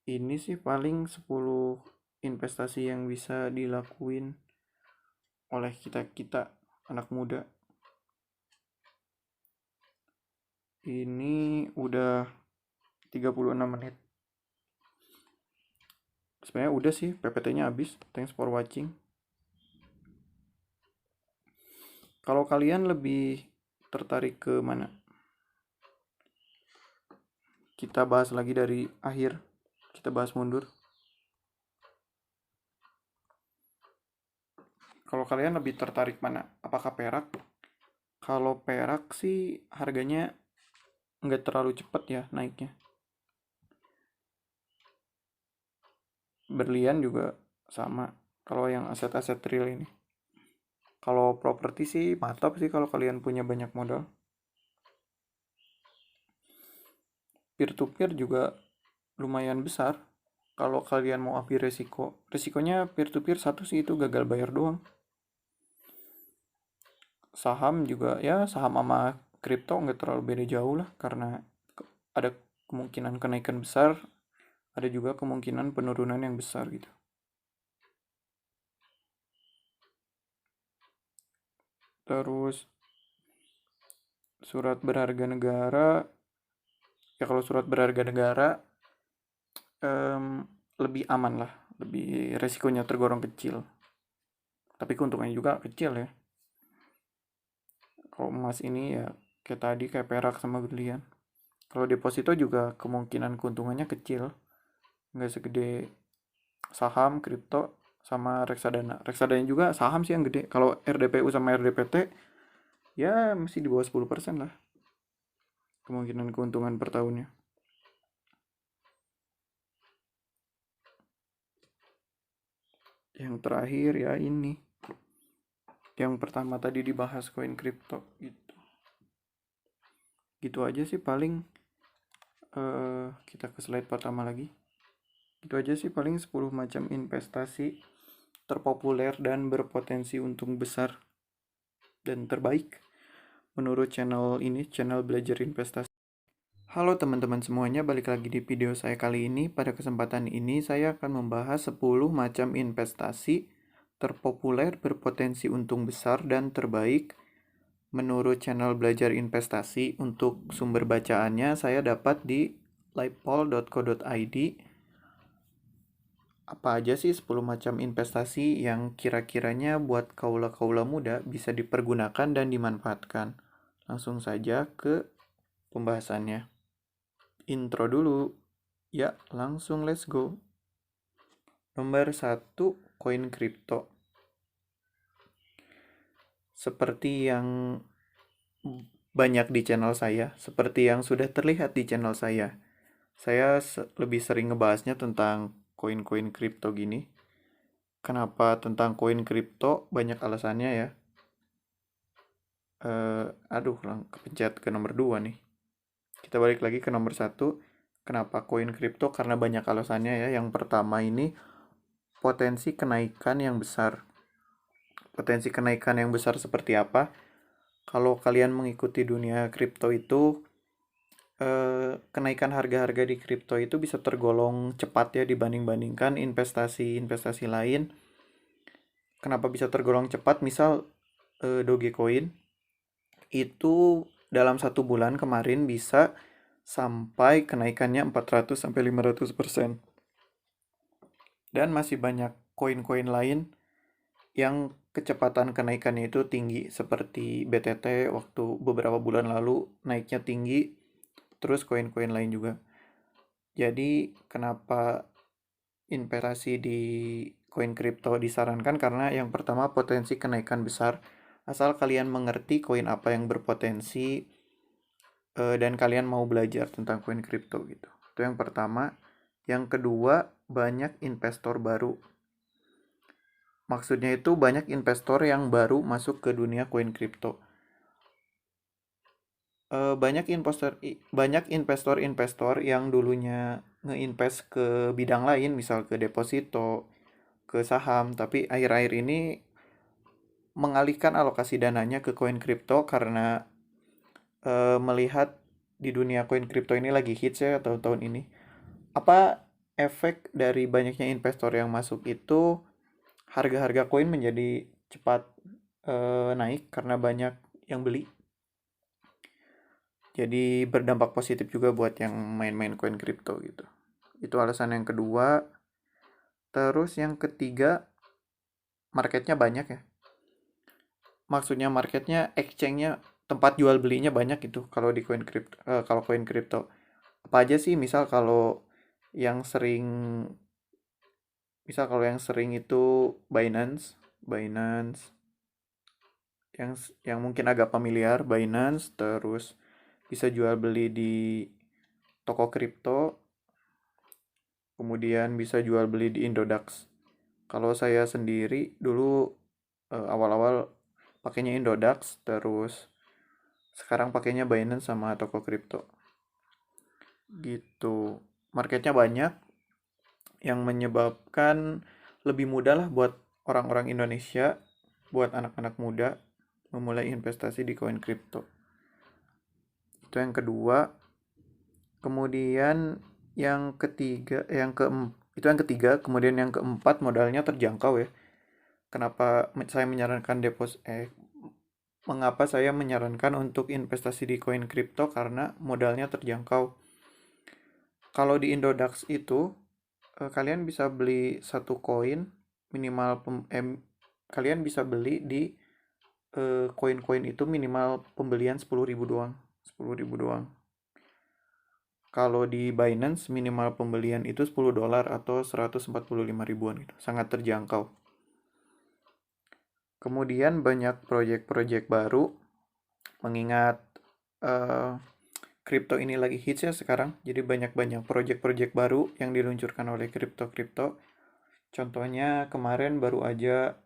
S1: Ini sih paling 10 investasi yang bisa dilakuin oleh kita anak muda. Ini udah 36 menit. Sebenarnya udah sih, PPT-nya habis. Thanks for watching. Kalau kalian lebih tertarik ke mana? Kita bahas lagi dari akhir. Kita bahas mundur. Kalau kalian lebih tertarik mana? Apakah perak? Kalau perak sih harganya nggak terlalu cepat ya naiknya. Berlian juga sama. Kalau yang aset-aset real ini. Kalau properti sih mantap sih kalau kalian punya banyak modal. Peer to peer juga lumayan besar. Kalau kalian mau ambil resikonya peer to peer satu sih itu gagal bayar doang. Saham juga ya, saham sama kripto nggak terlalu beda jauh lah, karena ada kemungkinan kenaikan besar, ada juga kemungkinan penurunan yang besar gitu. Terus surat berharga negara, ya kalau surat berharga negara lebih aman lah, lebih resikonya tergolong kecil, tapi keuntungannya juga kecil ya. Kalau emas ini ya kayak tadi, kayak perak sama berlian. Kalau deposito juga kemungkinan keuntungannya kecil, nggak segede saham, kripto, sama reksadana. Reksadana juga saham sih yang gede. Kalau RDPU sama RDPT ya masih di bawah 10% lah kemungkinan keuntungan per tahunnya. Yang terakhir ya ini. Yang pertama tadi dibahas koin kripto gitu. Gitu aja sih paling. Kita ke slide pertama lagi. Gitu aja sih paling 10 macam investasi terpopuler dan berpotensi untung besar dan terbaik menurut channel ini, channel belajar investasi. Halo teman-teman semuanya, balik lagi di video saya kali ini. Pada kesempatan ini saya akan membahas 10 macam investasi terpopuler, berpotensi untung besar dan terbaik menurut channel belajar investasi. Untuk sumber bacaannya saya dapat di livepol.co.id. Apa aja sih 10 macam investasi yang kira-kiranya buat kaula-kaula muda bisa dipergunakan dan dimanfaatkan? Langsung saja ke pembahasannya. Intro dulu. Ya, langsung let's go. Nomor 1, koin kripto. Seperti yang banyak di channel saya, seperti yang sudah terlihat di channel saya lebih sering ngebahasnya tentang koin-koin kripto gini. Kenapa tentang koin kripto? Banyak alasannya ya. Kepencet ke nomor 2 nih. Kita balik lagi ke nomor 1. Kenapa koin kripto? Karena banyak alasannya ya. Yang pertama ini potensi kenaikan yang besar. Potensi kenaikan yang besar seperti apa? Kalau kalian mengikuti dunia kripto itu, kenaikan harga-harga di kripto itu bisa tergolong cepat ya dibanding-bandingkan investasi-investasi lain. Kenapa bisa tergolong cepat? Misal Dogecoin itu dalam 1 bulan kemarin bisa sampai kenaikannya 400 sampai 500%. Dan masih banyak koin-koin lain yang kecepatan kenaikannya itu tinggi seperti BTT waktu beberapa bulan lalu naiknya tinggi, terus koin-koin lain juga. Jadi kenapa investasi di koin kripto disarankan? Karena yang pertama potensi kenaikan besar. Asal kalian mengerti koin apa yang berpotensi dan kalian mau belajar tentang koin kripto gitu. Itu yang pertama. Yang kedua, banyak investor baru. Maksudnya itu banyak investor yang baru masuk ke dunia koin kripto. Banyak investor-investor yang dulunya ngeinvest ke bidang lain, misal ke deposito, ke saham, tapi akhir-akhir ini mengalihkan alokasi dananya ke koin kripto karena melihat di dunia koin kripto ini lagi hits ya tahun-tahun ini. Apa efek dari banyaknya investor yang masuk itu harga-harga koin menjadi cepat naik karena banyak yang beli. Jadi berdampak positif juga buat yang main-main koin kripto gitu. Itu alasan yang kedua. Terus yang ketiga, marketnya banyak ya. Maksudnya marketnya, exchange-nya, tempat jual belinya banyak gitu kalau di koin kripto. Kalau koin kripto. Apa aja sih? Yang sering, misal kalau yang sering itu Binance, yang mungkin agak familiar, Binance, terus bisa jual beli di toko kripto, kemudian bisa jual beli di Indodax. Kalau saya sendiri dulu awal-awal pakainya Indodax, terus sekarang pakainya Binance sama toko kripto. Gitu. Marketnya banyak yang menyebabkan lebih mudah lah buat orang-orang Indonesia, buat anak-anak muda memulai investasi di koin kripto. Itu yang kedua. Kemudian yang ketiga, itu yang ketiga, kemudian yang keempat modalnya terjangkau ya. Mengapa saya menyarankan untuk investasi di koin kripto? Karena modalnya terjangkau. Kalau di Indodax itu kalian bisa beli satu koin minimal kalian bisa beli di koin-koin itu minimal pembelian 10.000 doang. 10.000 doang. Kalau di Binance minimal pembelian itu $10 atau 145 ribuan gitu. Sangat terjangkau. Kemudian banyak proyek-proyek baru mengingat kripto ini lagi hits ya sekarang. Jadi banyak-banyak proyek-proyek baru yang diluncurkan oleh kripto-kripto. Contohnya kemarin baru aja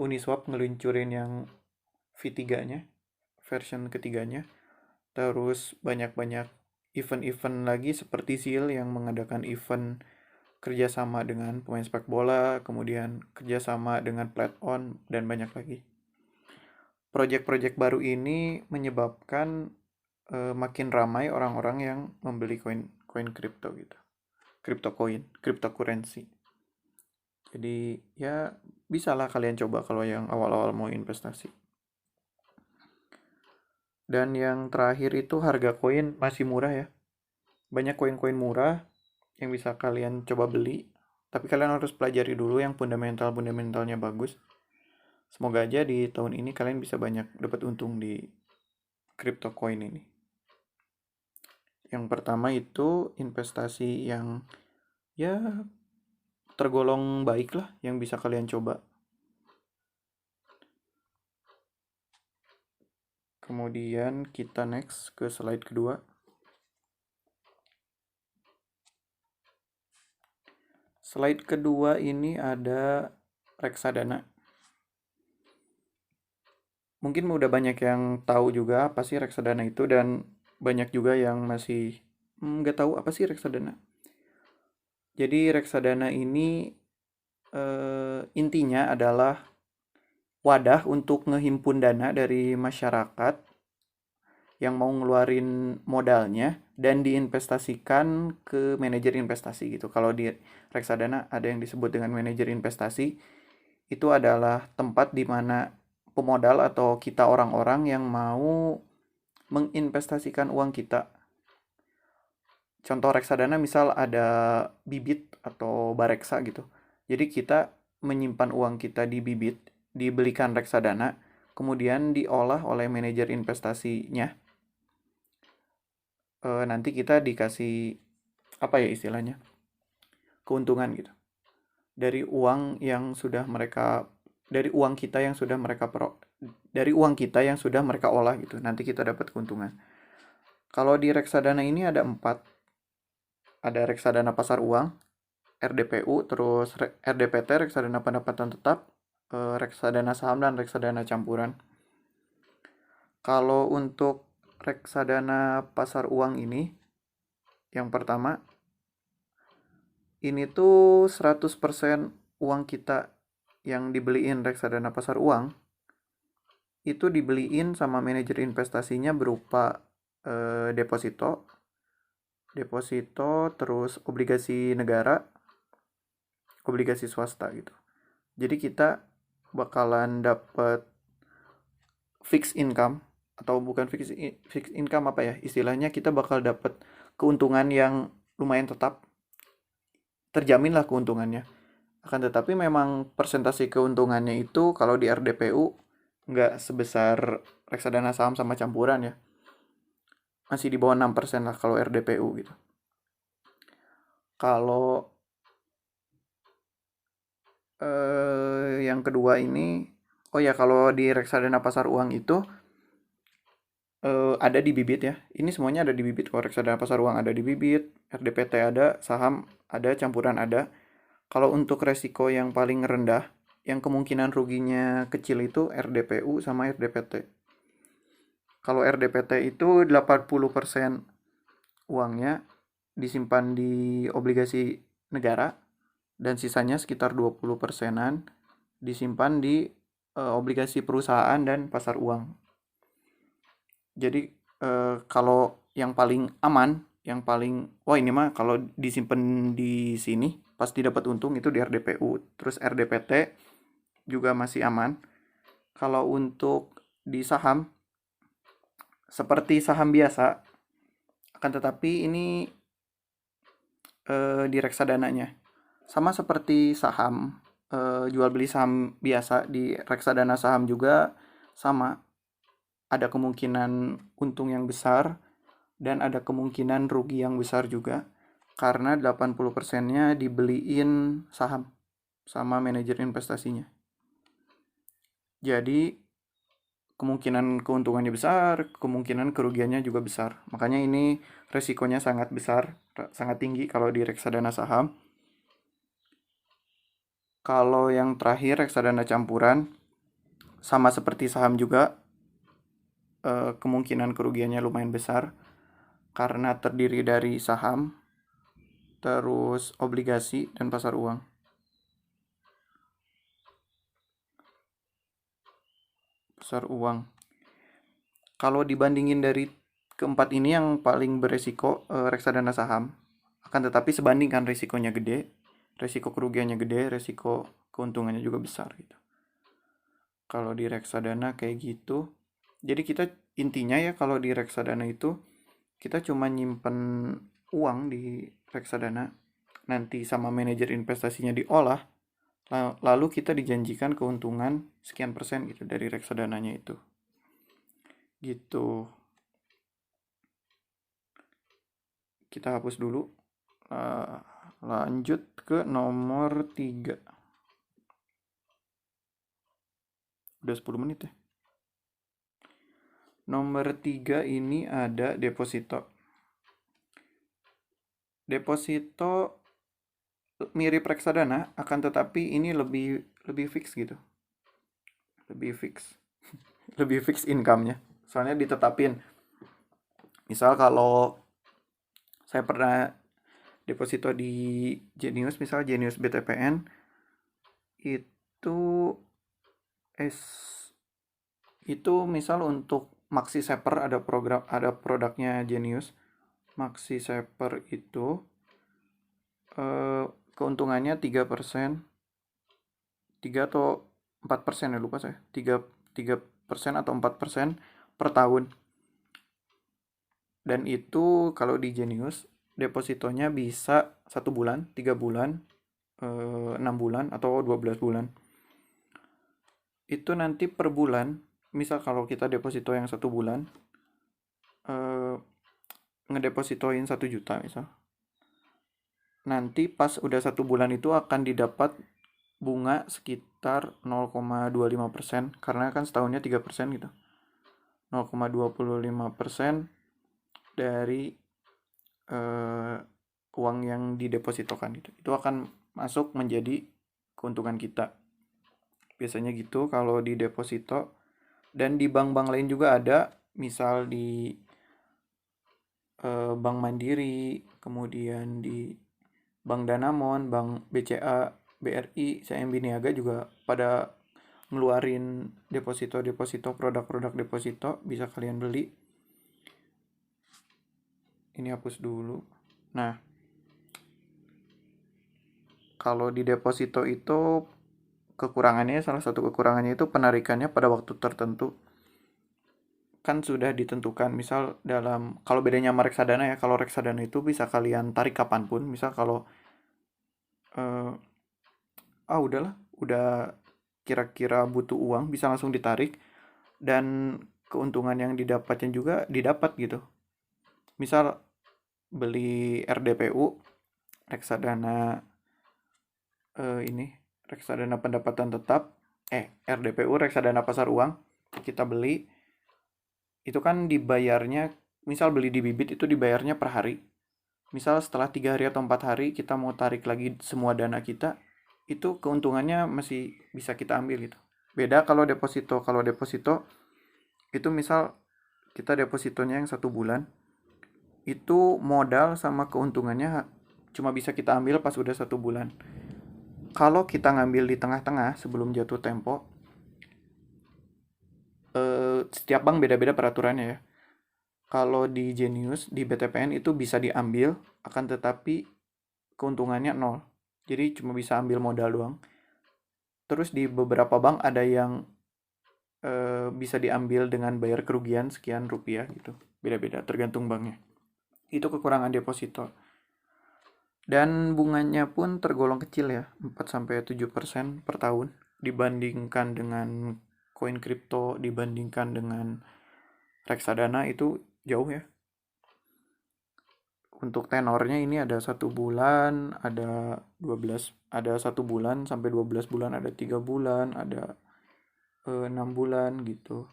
S1: Uniswap ngeluncurin yang V3-nya, version ketiganya. Terus banyak-banyak event-event lagi seperti Seal yang mengadakan event kerjasama dengan pemain sepak bola, kemudian kerjasama dengan Platon, dan banyak lagi. Proyek-proyek baru ini menyebabkan makin ramai orang-orang yang membeli koin kripto gitu. Cryptocurrency. Jadi ya bisalah kalian coba kalau yang awal-awal mau investasi. Dan yang terakhir itu harga koin masih murah ya. Banyak koin-koin murah yang bisa kalian coba beli. Tapi kalian harus pelajari dulu yang fundamentalnya bagus. Semoga aja di tahun ini kalian bisa banyak dapat untung di crypto coin ini. Yang pertama itu investasi yang ya tergolong baik lah yang bisa kalian coba. Kemudian kita next ke slide kedua. Slide kedua ini ada reksadana. Mungkin udah banyak yang tahu juga apa sih reksadana itu dan banyak juga yang masih nggak tahu apa sih reksadana. Jadi reksadana ini intinya adalah wadah untuk ngehimpun dana dari masyarakat yang mau ngeluarin modalnya dan diinvestasikan ke manajer investasi gitu. Kalau di reksadana ada yang disebut dengan manajer investasi, itu adalah tempat di mana pemodal atau kita orang-orang yang mau menginvestasikan uang kita. Contoh reksadana misal ada Bibit atau Bareksa gitu. Jadi kita menyimpan uang kita di Bibit, dibelikan reksadana, kemudian diolah oleh manajer investasinya. Nanti kita dikasih apa ya istilahnya? Keuntungan gitu. Dari uang yang sudah mereka dari uang kita yang sudah mereka dari uang kita yang sudah mereka olah gitu. Nanti kita dapat keuntungan. Kalau di reksadana ini ada 4. Ada reksadana pasar uang, RDPU, terus RDPT, reksadana pendapatan tetap, reksadana saham, dan reksadana campuran. Kalau untuk reksadana pasar uang ini, yang pertama, ini tuh 100% uang kita yang dibeliin reksadana pasar uang, itu dibeliin sama manajer investasinya berupa deposito, terus obligasi negara, obligasi swasta gitu. Jadi kita bakalan dapat fixed income, atau bukan fixed income, apa ya istilahnya, kita bakal dapat keuntungan yang lumayan tetap, terjamin lah keuntungannya. Akan tetapi memang persentase keuntungannya itu kalau di RDPU nggak sebesar reksadana saham sama campuran ya. Masih di bawah 6% lah kalau RDPU gitu. Kalau yang kedua ini, oh ya, kalau di reksadana pasar uang itu ada di Bibit ya. Ini semuanya ada di Bibit. Kalau reksadana pasar uang ada di Bibit, RDPT ada, saham ada, campuran ada. Kalau untuk resiko yang paling rendah, yang kemungkinan ruginya kecil, itu RDPU sama RDPT. Kalau RDPT itu 80% uangnya disimpan di obligasi negara, dan sisanya sekitar 20%-an disimpan di obligasi perusahaan dan pasar uang. Jadi kalau yang paling aman, yang paling wah ini mah kalau disimpan di sini pasti dapat untung, itu di RDPU. Terus RDPT juga masih aman. Kalau untuk di saham, seperti saham biasa, akan tetapi ini di reksadananya sama seperti saham, jual beli saham biasa di reksadana saham juga sama. Ada kemungkinan untung yang besar dan ada kemungkinan rugi yang besar juga, karena 80%-nya dibeliin saham sama manajer investasinya. Jadi kemungkinan keuntungannya besar, kemungkinan kerugiannya juga besar. Makanya ini resikonya sangat besar, sangat tinggi kalau di reksadana saham. Kalau yang terakhir reksadana campuran, sama seperti saham juga, kemungkinan kerugiannya lumayan besar karena terdiri dari saham, terus obligasi, dan pasar uang. Pasar uang. Kalau dibandingin dari keempat ini, yang paling beresiko reksadana saham. Akan tetapi sebandingkan risikonya gede, resiko kerugiannya gede, resiko keuntungannya juga besar gitu. Kalau di reksadana kayak gitu. Jadi kita intinya ya, kalau di reksadana itu kita cuma nyimpen uang di reksadana, nanti sama manajer investasinya diolah, lalu kita dijanjikan keuntungan sekian persen gitu dari reksadananya itu. Gitu. Kita hapus dulu. Lanjut ke nomor 3. Udah 10 menit ya. Nomor 3 ini ada deposito. Deposito mirip reksadana, akan tetapi ini lebih fix gitu. Lebih fix. Lebih fix income-nya. Soalnya ditetapin. Misal kalau Saya pernah deposito di Genius, misal Genius BTPN, itu itu misal untuk Maxi Saver ada produknya Genius. Maxi Saver itu keuntungannya 3%, 3 atau 4% ya, lupa saya. 3% atau 4% per tahun. Dan itu kalau di Genius depositonya bisa 1 bulan, 3 bulan, 6 bulan atau 12 bulan. Itu nanti per bulan, misal kalau kita deposito yang 1 bulan, ngedepositoin 1 juta misal. Nanti pas udah 1 bulan itu akan didapat bunga sekitar 0,25%, karena kan setahunnya 3% gitu. 0,25% dari uang yang didepositokan gitu. Itu akan masuk menjadi keuntungan kita. Biasanya gitu kalau di deposito. Dan di bank-bank lain juga ada, misal di Bank Mandiri, kemudian di Bank Danamon, Bank BCA, BRI, CIMB Niaga juga pada ngeluarin deposito, produk-produk deposito, bisa kalian beli. Ini hapus dulu. Nah, kalau di deposito itu salah satu kekurangannya itu penarikannya pada waktu tertentu. Kan sudah ditentukan, misal kalau bedanya sama reksadana ya, kalau reksadana itu bisa kalian tarik kapanpun. Misal kalau udahlah, udah kira-kira butuh uang, bisa langsung ditarik, dan keuntungan yang didapatnya juga didapat gitu. Misal beli RDPU, reksadana reksadana pendapatan tetap, RDPU, reksadana pasar uang, kita beli, itu kan dibayarnya, misal beli di Bibit itu dibayarnya per hari. Misal setelah 3 hari atau 4 hari kita mau tarik lagi semua dana kita, itu keuntungannya masih bisa kita ambil gitu. Beda kalau deposito. Kalau deposito itu misal kita depositonya yang 1 bulan, itu modal sama keuntungannya cuma bisa kita ambil pas udah 1 bulan. Kalau kita ngambil di tengah-tengah sebelum jatuh tempo, setiap bank beda-beda peraturannya ya. Kalau di Genius, di BTPN itu bisa diambil, akan tetapi keuntungannya 0. Jadi cuma bisa ambil modal doang. Terus di beberapa bank ada yang bisa diambil dengan bayar kerugian sekian rupiah gitu. Beda-beda, tergantung banknya. Itu kekurangan deposito. Dan bunganya pun tergolong kecil ya, 4-7% per tahun. Dibandingkan dengan koin kripto, dibandingkan dengan reksadana itu jauh ya. Untuk tenornya ini ada 1 bulan, ada 1 bulan sampai 12 bulan, ada 3 bulan, ada 6 bulan gitu.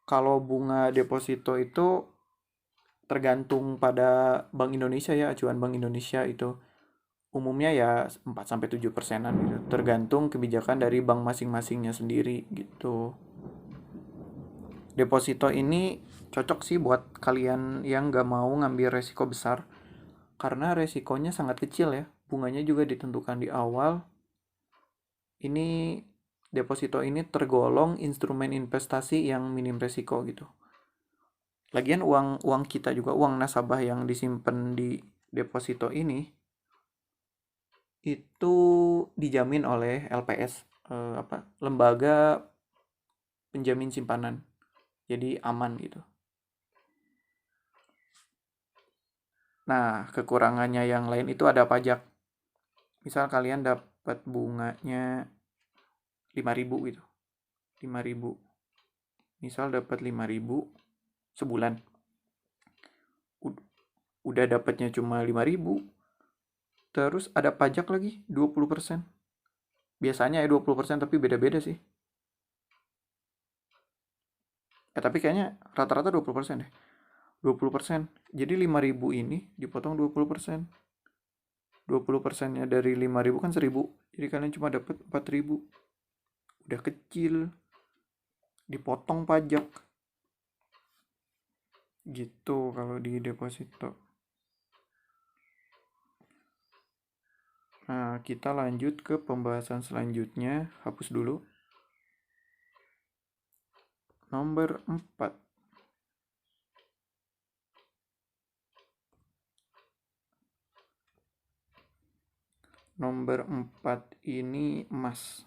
S1: Kalau bunga deposito itu tergantung pada Bank Indonesia ya, acuan Bank Indonesia itu umumnya ya 4-7%-an gitu. Tergantung kebijakan dari bank masing-masingnya sendiri gitu. Deposito ini cocok sih buat kalian yang gak mau ngambil resiko besar, karena resikonya sangat kecil ya. Bunganya juga ditentukan di awal. Ini deposito ini tergolong instrumen investasi yang minim resiko gitu. Lagian uang kita juga, uang nasabah yang disimpan di deposito ini itu dijamin oleh LPS, lembaga penjamin simpanan. Jadi aman gitu. Nah, kekurangannya yang lain itu ada pajak. Misal kalian dapat bunganya 5.000 gitu. 5.000. Misal dapat 5.000 sebulan. Udah dapatnya cuma 5.000. Terus ada pajak lagi 20%. Biasanya ya 20%, tapi beda-beda sih. Tapi kayaknya rata-rata 20% deh. 20%. Jadi 5.000 ini dipotong 20%. 20%-nya dari 5.000 kan 1.000. Jadi kalian cuma dapat 4.000. Udah kecil. Dipotong pajak. Gitu kalau di deposito. Nah, kita lanjut ke pembahasan selanjutnya. Hapus dulu. Nomor 4. Nomor 4 ini emas.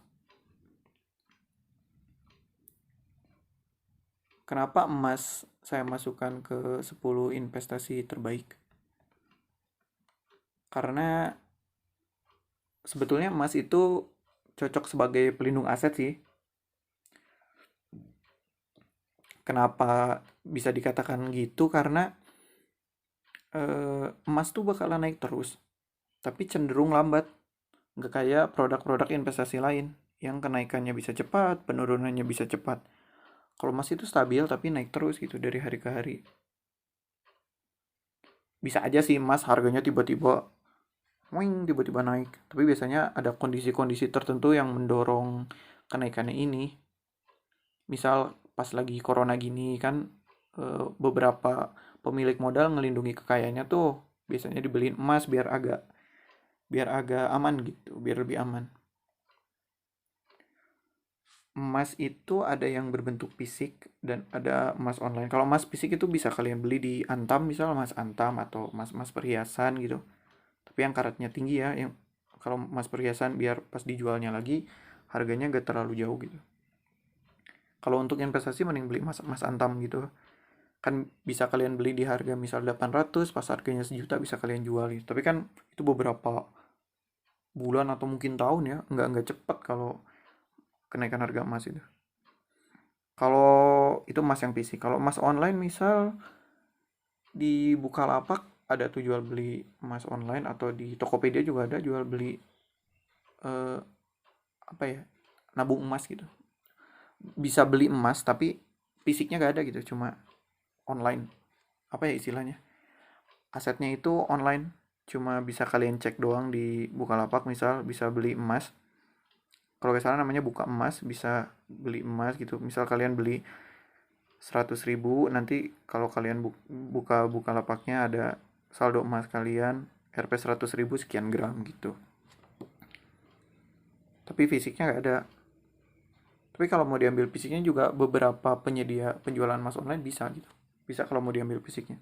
S1: Kenapa emas saya masukkan ke 10 investasi terbaik? Karena sebetulnya emas itu cocok sebagai pelindung aset sih. Kenapa bisa dikatakan gitu? Karena emas tuh bakalan naik terus, tapi cenderung lambat. Nggak kayak produk-produk investasi lain yang kenaikannya bisa cepat, penurunannya bisa cepat. Kalau emas itu stabil tapi naik terus gitu dari hari ke hari. Bisa aja sih emas harganya tiba-tiba wing tiba-tiba naik, tapi biasanya ada kondisi-kondisi tertentu yang mendorong kenaikannya ini. Misal pas lagi corona gini kan, beberapa pemilik modal ngelindungi kekayaannya tuh biasanya dibeliin emas biar agak aman gitu, biar lebih aman. Emas itu ada yang berbentuk fisik dan ada emas online. Kalau emas fisik itu bisa kalian beli di Antam, misal emas Antam atau emas-emas perhiasan gitu. Tapi yang karatnya tinggi ya, yang kalau emas perhiasan biar pas dijualnya lagi harganya gak terlalu jauh gitu. Kalau untuk investasi mending beli emas emas Antam gitu. Kan bisa kalian beli di harga misal 800, pas harganya 1 juta bisa kalian jual gitu. Tapi kan itu beberapa bulan atau mungkin tahun ya, nggak cepet kalau kenaikan harga emas itu. Kalau itu emas yang fisik, kalau emas online misal di Bukalapak ada tuh jual beli emas online, atau di Tokopedia juga ada jual beli eh, apa ya, nabung emas gitu. Bisa beli emas tapi fisiknya gak ada gitu, cuma online. Apa ya istilahnya? Asetnya itu online, cuma bisa kalian cek doang di Bukalapak, misal bisa beli emas. Kalau nggak salah namanya buka emas, bisa beli emas gitu. Misal kalian beli 100.000, nanti kalau kalian buka lapaknya ada saldo emas kalian Rp 100.000 sekian gram gitu, tapi fisiknya nggak ada. Tapi kalau mau diambil fisiknya juga beberapa penyedia penjualan emas online bisa gitu, bisa kalau mau diambil fisiknya.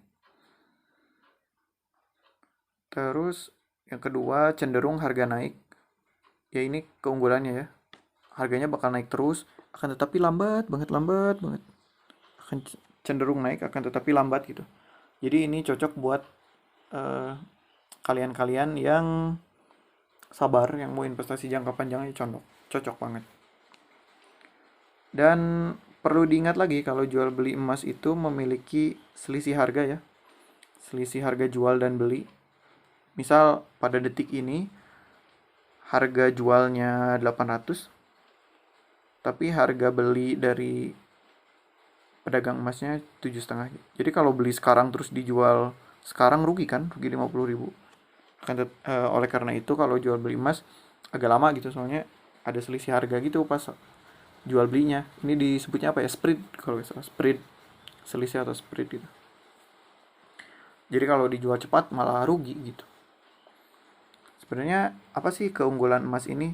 S1: Terus yang kedua, cenderung harga naik. Ya ini keunggulannya ya, harganya bakal naik terus, akan tetapi lambat banget, akan cenderung naik akan tetapi lambat gitu. Jadi ini cocok buat eh, kalian-kalian yang sabar, yang mau investasi jangka panjangnya cocok banget. Dan perlu diingat lagi kalau jual beli emas itu memiliki selisih harga ya. Selisih harga jual dan beli. Misal pada detik ini harga jualnya 800, tapi harga beli dari pedagang emasnya 7,5. Jadi kalau beli sekarang terus dijual sekarang rugi kan, rugi 50.000. Oleh karena itu kalau jual beli emas agak lama gitu, soalnya ada selisih harga gitu pas jual belinya. Ini disebutnya apa ya, spread kalau nggak salah, spread, selisih atau spread gitu. Jadi kalau dijual cepat malah rugi gitu. Sebenarnya apa sih keunggulan emas ini?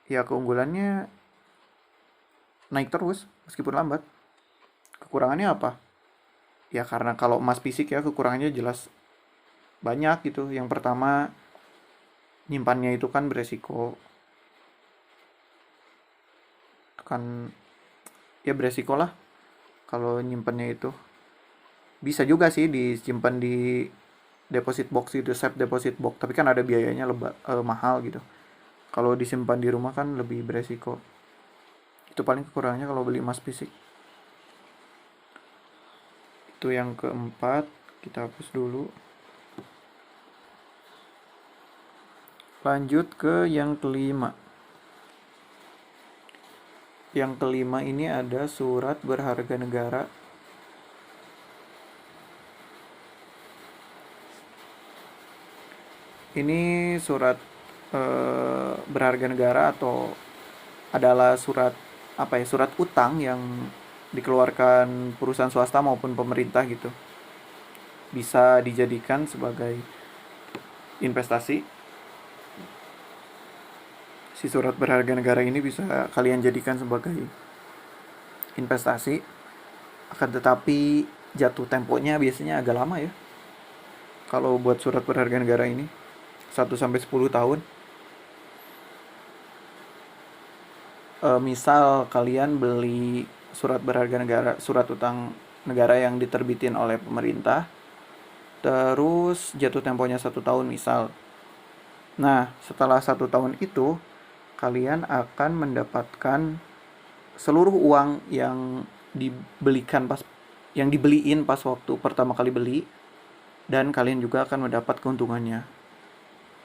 S1: Ya keunggulannya naik terus meskipun lambat. Kekurangannya apa? Ya karena kalau emas fisik ya kekurangannya jelas banyak gitu. Yang pertama, nyimpannya itu kan beresiko. Kan ya beresiko lah kalau nyimpannya itu. Bisa juga sih disimpan di deposit box gitu, safe deposit box, tapi kan ada biayanya mahal gitu. Kalau disimpan di rumah kan lebih beresiko. Itu paling kekurangannya kalau beli emas fisik. Itu yang keempat, kita hapus dulu. Lanjut ke yang kelima. Yang kelima ini ada surat berharga negara. Ini surat berharga negara atau adalah surat apa ya, surat utang yang dikeluarkan perusahaan swasta maupun pemerintah gitu, bisa dijadikan sebagai investasi. Si surat berharga negara ini bisa kalian jadikan sebagai investasi. Akan tetapi jatuh temponya biasanya agak lama ya. Kalau buat surat berharga negara ini 1 sampai 10 tahun. Misal kalian beli surat berharga negara, surat utang negara yang diterbitin oleh pemerintah, terus jatuh temponya 1 tahun misal. Nah, setelah 1 tahun itu, kalian akan mendapatkan seluruh uang yang dibeliin pas waktu pertama kali beli, dan kalian juga akan mendapat keuntungannya.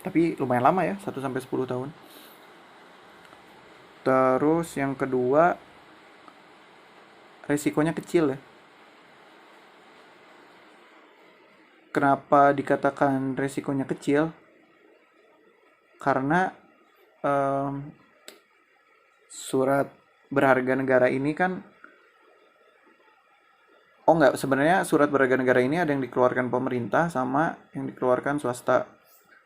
S1: Tapi lumayan lama ya, 1 sampai 10 tahun. Terus yang kedua, resikonya kecil ya. Kenapa dikatakan resikonya kecil? Karena surat berharga negara ini kan, sebenarnya surat berharga negara ini ada yang dikeluarkan pemerintah sama yang dikeluarkan swasta.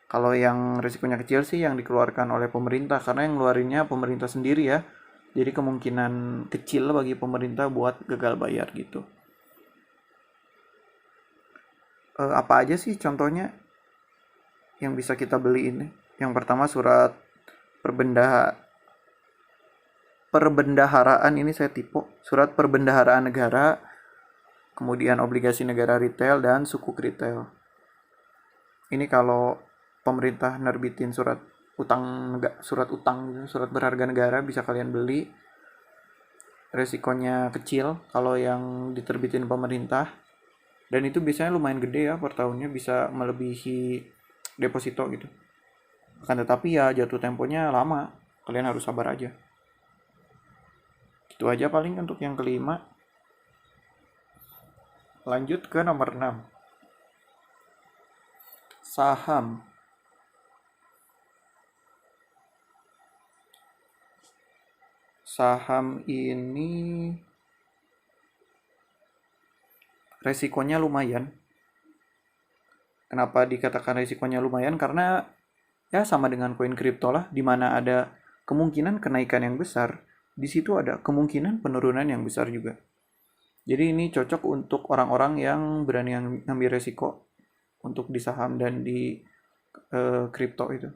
S1: Kalau yang risikonya kecil sih yang dikeluarkan oleh pemerintah, karena yang ngeluarinnya pemerintah sendiri ya. Jadi kemungkinan kecil bagi pemerintah buat gagal bayar gitu. Apa aja sih contohnya yang bisa kita beli ini? Yang pertama surat perbendaharaan, ini saya tipe. Surat perbendaharaan negara, kemudian obligasi negara retail, dan sukuk retail. Ini kalau pemerintah nerbitin surat berharga negara bisa kalian beli. Resikonya kecil kalau yang diterbitin pemerintah, dan itu biasanya lumayan gede ya per tahunnya, bisa melebihi deposito gitu. Akan tetapi ya jatuh temponya lama, kalian harus sabar aja. Itu aja paling untuk yang kelima. Lanjut ke nomor 6. Saham. Saham ini resikonya lumayan. Kenapa dikatakan resikonya lumayan? Karena ya sama dengan koin kripto lah, di mana ada kemungkinan kenaikan yang besar, di situ ada kemungkinan penurunan yang besar juga. Jadi ini cocok untuk orang-orang yang berani ngambil resiko untuk di saham dan di kripto itu.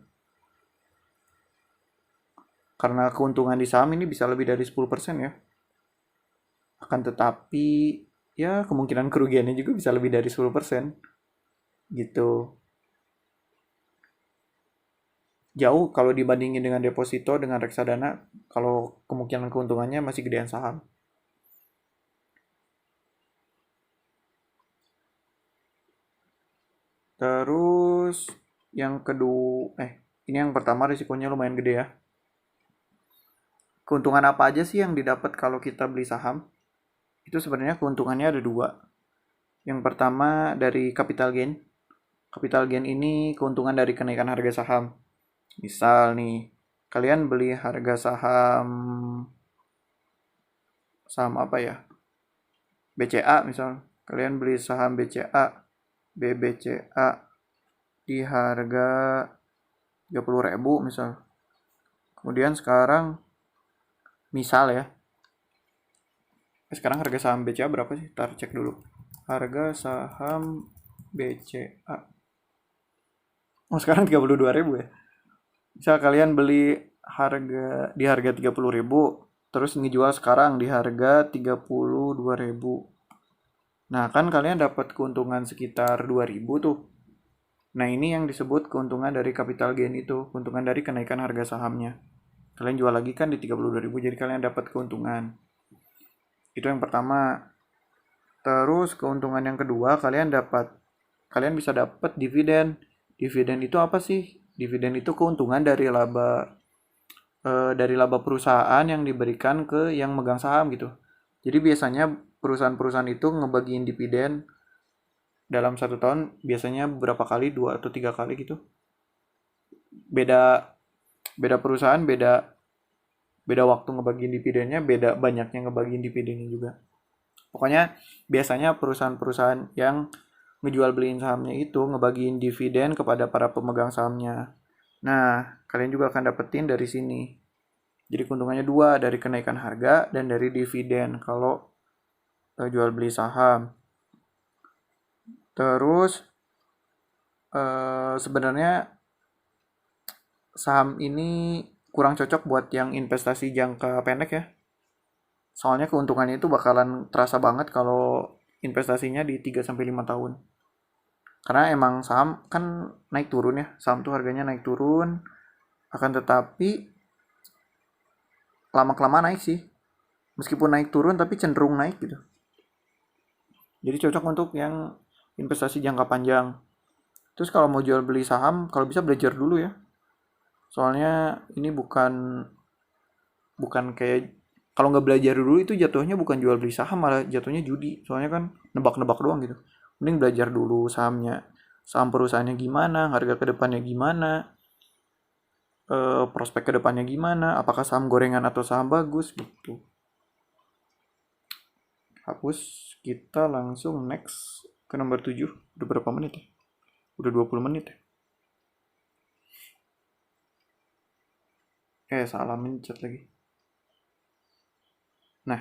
S1: Karena keuntungan di saham ini bisa lebih dari 10% ya. Akan tetapi ya kemungkinan kerugiannya juga bisa lebih dari 10%. Gitu. Jauh kalau dibandingin dengan deposito, dengan reksadana, kalau kemungkinan keuntungannya masih gedean saham. Terus yang kedua, ini yang pertama risikonya lumayan gede ya. Keuntungan apa aja sih yang didapat kalau kita beli saham? Itu sebenarnya keuntungannya ada dua. Yang pertama dari capital gain. Capital gain ini keuntungan dari kenaikan harga saham. Misal nih, kalian beli harga saham apa ya? BCA misal. Kalian beli saham BCA, BBCA di harga 30.000 misal. Kemudian sekarang misal ya. Sekarang harga saham BCA berapa sih? Ntar cek dulu. Harga saham BCA. Oh, sekarang 32.000 ya. Misal kalian beli di harga 30.000, terus ngejual sekarang di harga 32.000. Nah, kan kalian dapat keuntungan sekitar 2.000 tuh. Nah, ini yang disebut keuntungan dari capital gain itu, keuntungan dari kenaikan harga sahamnya. Kalian jual lagi kan di 32.000, jadi kalian dapat keuntungan. Itu yang pertama. Terus keuntungan yang kedua, kalian bisa dapat dividen. Dividen itu apa sih? Dividen itu keuntungan dari laba perusahaan yang diberikan ke yang megang saham gitu. Jadi biasanya perusahaan-perusahaan itu ngebagiin dividen dalam 1 tahun, biasanya beberapa kali, 2 atau 3 kali gitu. Beda perusahaan, beda waktu ngebagiin dividennya, beda banyaknya ngebagiin dividennya juga. Pokoknya biasanya perusahaan-perusahaan yang ngejual beliin sahamnya itu ngebagiin dividen kepada para pemegang sahamnya. Nah, kalian juga akan dapetin dari sini. Jadi keuntungannya dua, dari kenaikan harga dan dari dividen kalau jual beli saham. Terus sebenarnya saham ini kurang cocok buat yang investasi jangka pendek ya. Soalnya keuntungannya itu bakalan terasa banget kalau investasinya di 3 sampai 5 tahun. Karena emang saham kan naik turun ya. Saham tuh harganya naik turun, akan tetapi lama-kelamaan naik sih. Meskipun naik turun tapi cenderung naik gitu. Jadi cocok untuk yang investasi jangka panjang. Terus kalau mau jual beli saham, kalau bisa belajar dulu ya. Soalnya ini bukan bukan kayak kalau nggak belajar dulu itu jatuhnya bukan jual beli saham, malah jatuhnya judi. Soalnya kan nebak-nebak doang gitu. Mending belajar dulu sahamnya, saham perusahaannya gimana, harga kedepannya gimana, prospek kedepannya gimana, apakah saham gorengan atau saham bagus gitu. Hapus, kita langsung next ke nomor 7. Udah berapa menit ya? Udah 20 menit ya? Salah mencet lagi. Nah,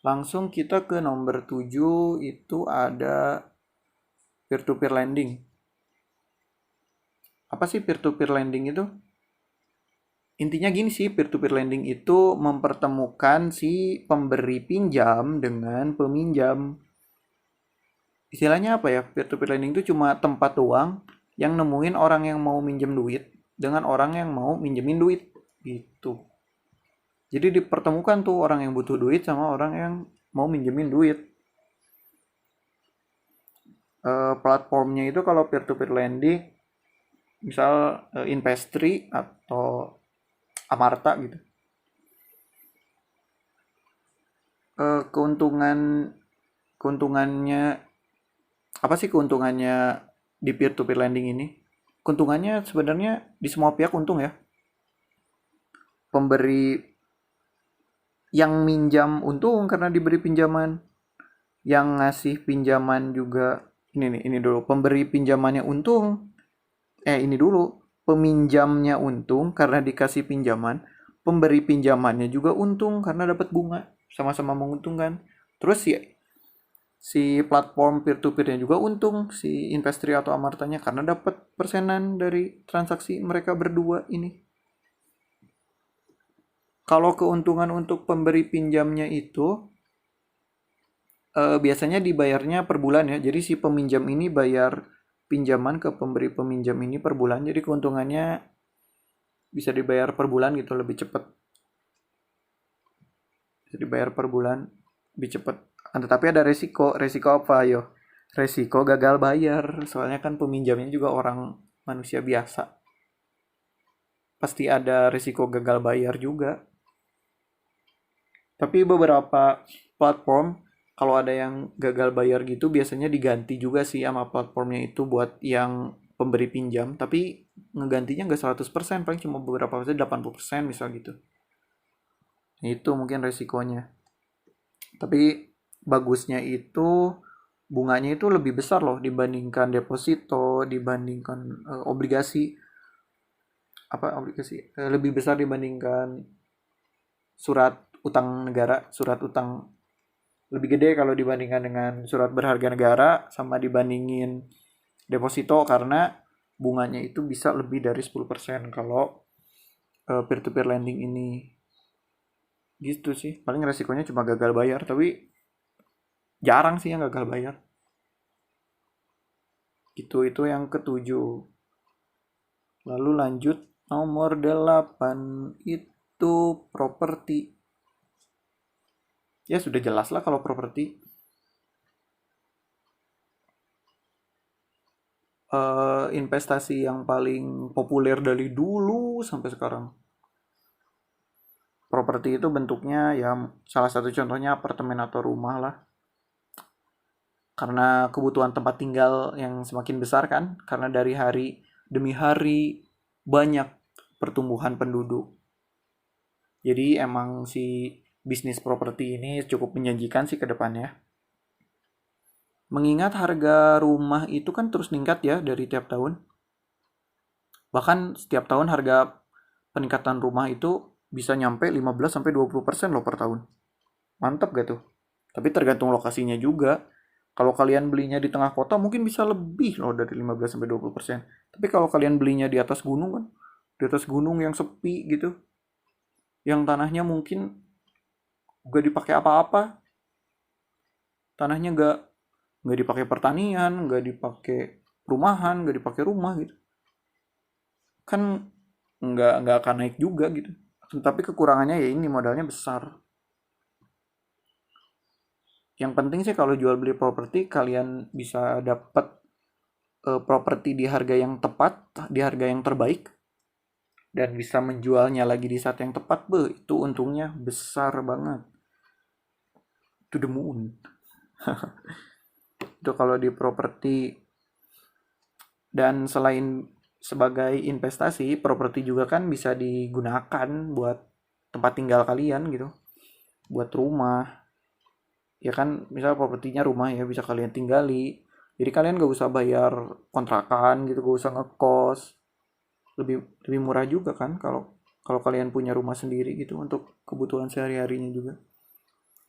S1: langsung kita ke nomor 7, itu ada peer-to-peer lending. Apa sih peer-to-peer lending itu? Intinya gini sih, peer-to-peer lending itu mempertemukan si pemberi pinjam dengan peminjam. Istilahnya apa ya? Peer-to-peer lending itu cuma tempat doang yang nemuin orang yang mau minjem duit dengan orang yang mau minjemin duit gitu. Jadi dipertemukan tuh orang yang butuh duit sama orang yang mau minjemin duit. Platformnya itu kalau peer-to-peer lending, misal Investri atau Amarta gitu. Keuntungannya apa sih keuntungannya di peer-to-peer lending ini? Keuntungannya sebenarnya di semua pihak untung ya. Pemberi yang minjam untung karena diberi pinjaman, yang ngasih pinjaman juga ini dulu, pemberi pinjamannya untung. Ini dulu, peminjamnya untung karena dikasih pinjaman, pemberi pinjamannya juga untung karena dapat bunga, sama-sama menguntungkan. Terus si platform peer-to-peernya juga untung, si Investri atau Amartanya, karena dapat persenan dari transaksi mereka berdua ini. Kalau keuntungan untuk pemberi pinjamnya itu biasanya dibayarnya per bulan ya. Jadi si peminjam ini bayar pinjaman ke pemberi peminjam ini per bulan. Jadi keuntungannya bisa dibayar per bulan gitu, lebih cepat. Bisa dibayar per bulan, lebih cepat. Tetapi ada resiko. Resiko apa yo? Resiko gagal bayar. Soalnya kan peminjamnya juga orang manusia biasa. Pasti ada resiko gagal bayar juga. Tapi beberapa platform kalau ada yang gagal bayar gitu biasanya diganti juga sih sama platformnya itu buat yang pemberi pinjam, tapi ngegantinya nggak 100%, paling cuma beberapa persen, 80% misal gitu. Itu mungkin resikonya. Tapi bagusnya itu bunganya itu lebih besar loh dibandingkan deposito, dibandingkan obligasi. Apa obligasi? Lebih besar dibandingkan surat utang negara, surat utang lebih gede kalau dibandingkan dengan surat berharga negara sama dibandingin deposito, karena bunganya itu bisa lebih dari 10% kalau peer-to-peer lending ini. Gitu sih. Paling resikonya cuma gagal bayar, tapi jarang sih yang gagal bayar. Gitu, itu yang ketujuh. Lalu lanjut nomor 8 itu properti. Ya sudah jelas lah kalau properti. Investasi yang paling populer dari dulu sampai sekarang. Properti itu bentuknya ya salah satu contohnya apartemen atau rumah lah. Karena kebutuhan tempat tinggal yang semakin besar kan, karena dari hari demi hari banyak pertumbuhan penduduk. Jadi emang si bisnis properti ini cukup menjanjikan sih ke depannya. Mengingat harga rumah itu kan terus meningkat ya dari tiap tahun. Bahkan setiap tahun harga peningkatan rumah itu bisa nyampe 15-20% loh per tahun. Mantap gak tuh? Tapi tergantung lokasinya juga. Kalau kalian belinya di tengah kota mungkin bisa lebih loh dari 15-20%. Tapi kalau kalian belinya di atas gunung kan, di atas gunung yang sepi gitu, yang tanahnya mungkin gak dipakai apa-apa, tanahnya gak dipakai pertanian, gak dipakai perumahan, gak dipakai rumah gitu, kan nggak akan naik juga gitu. Tapi kekurangannya ya ini modalnya besar. Yang penting sih kalau jual beli properti kalian bisa dapat properti di harga yang tepat, di harga yang terbaik, dan bisa menjualnya lagi di saat yang tepat, itu untungnya besar banget. To the moon. Itu kalau di properti. Dan selain sebagai investasi, properti juga kan bisa digunakan buat tempat tinggal kalian gitu, buat rumah. Ya kan, misal propertinya rumah ya bisa kalian tinggali. Jadi kalian gak usah bayar kontrakan gitu, gak usah ngekos. Lebih lebih murah juga kan kalau kalau kalian punya rumah sendiri gitu untuk kebutuhan sehari-harinya juga.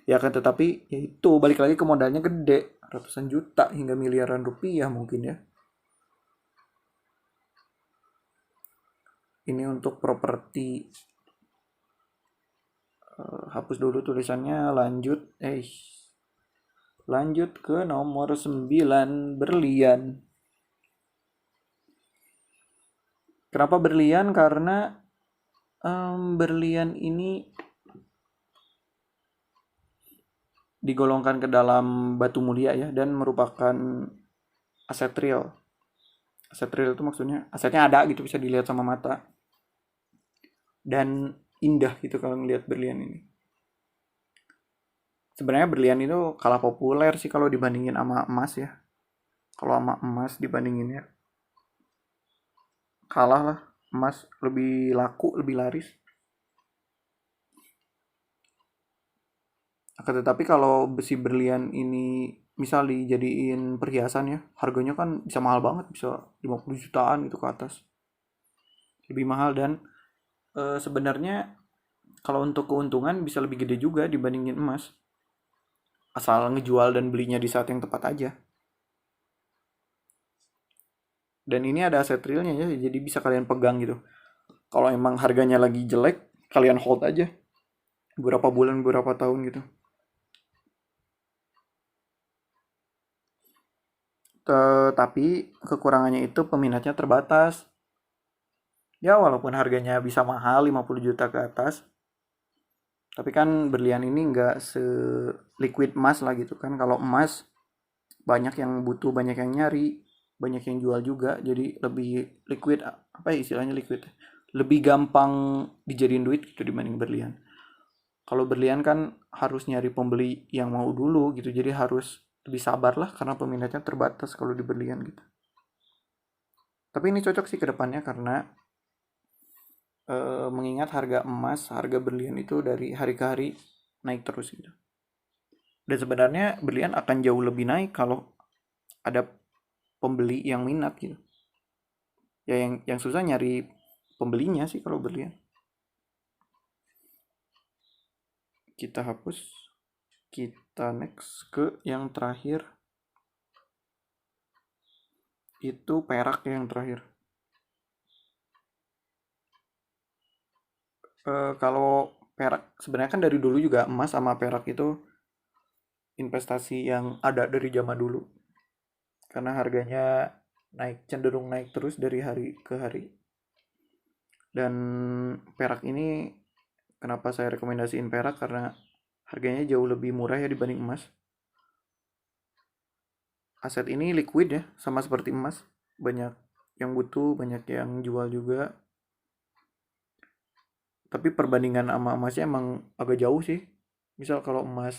S1: Ya kan, tetapi ya itu balik lagi ke modalnya gede, ratusan juta hingga miliaran rupiah mungkin ya. Ini untuk properti. Hapus dulu tulisannya, lanjut ke nomor 9, berlian. Kenapa berlian? Karena berlian ini digolongkan ke dalam batu mulia ya, dan merupakan aset real. Aset real itu maksudnya asetnya ada gitu, bisa dilihat sama mata, dan indah gitu kalau ngelihat berlian ini. Sebenarnya berlian itu kalah populer sih kalau dibandingin sama emas ya. Kalau sama emas dibandinginnya kalah lah. Emas lebih laku, lebih laris. Akan tetapi kalau besi berlian ini misal dijadiin perhiasan ya, harganya kan bisa mahal banget, bisa 50 jutaan itu ke atas. Lebih mahal, dan sebenarnya kalau untuk keuntungan bisa lebih gede juga dibandingin emas. Asal ngejual dan belinya di saat yang tepat aja. Dan ini ada aset realnya ya, jadi bisa kalian pegang gitu. Kalau emang harganya lagi jelek, kalian hold aja beberapa bulan, beberapa tahun gitu. Tapi kekurangannya itu peminatnya terbatas. Ya walaupun harganya bisa mahal 50 juta ke atas, tapi kan berlian ini nggak se-liquid emas lah gitu kan. Kalau emas banyak yang butuh, banyak yang nyari, banyak yang jual juga, jadi lebih liquid, apa ya istilahnya, liquid, lebih gampang dijadiin duit gitu dibanding berlian. Kalau berlian kan harus nyari pembeli yang mau dulu gitu, jadi harus lebih sabar lah karena peminatnya terbatas kalau di berlian gitu. Tapi ini cocok sih ke depannya karena mengingat harga emas, harga berlian itu dari hari ke hari naik terus gitu. Dan sebenarnya berlian akan jauh lebih naik kalau ada pembeli yang minat gitu. Ya yang susah nyari pembelinya sih kalau berlian. Kita hapus, kita next ke yang terakhir, itu perak yang terakhir. Kalau perak sebenarnya kan dari dulu juga emas sama perak itu investasi yang ada dari zaman dulu, karena harganya cenderung naik terus dari hari ke hari. Dan perak ini, kenapa saya rekomendasiin perak, karena harganya jauh lebih murah ya dibanding emas. Aset ini liquid ya, sama seperti emas, banyak yang butuh, banyak yang jual juga. Tapi perbandingan sama emasnya emang agak jauh sih. Misal kalau emas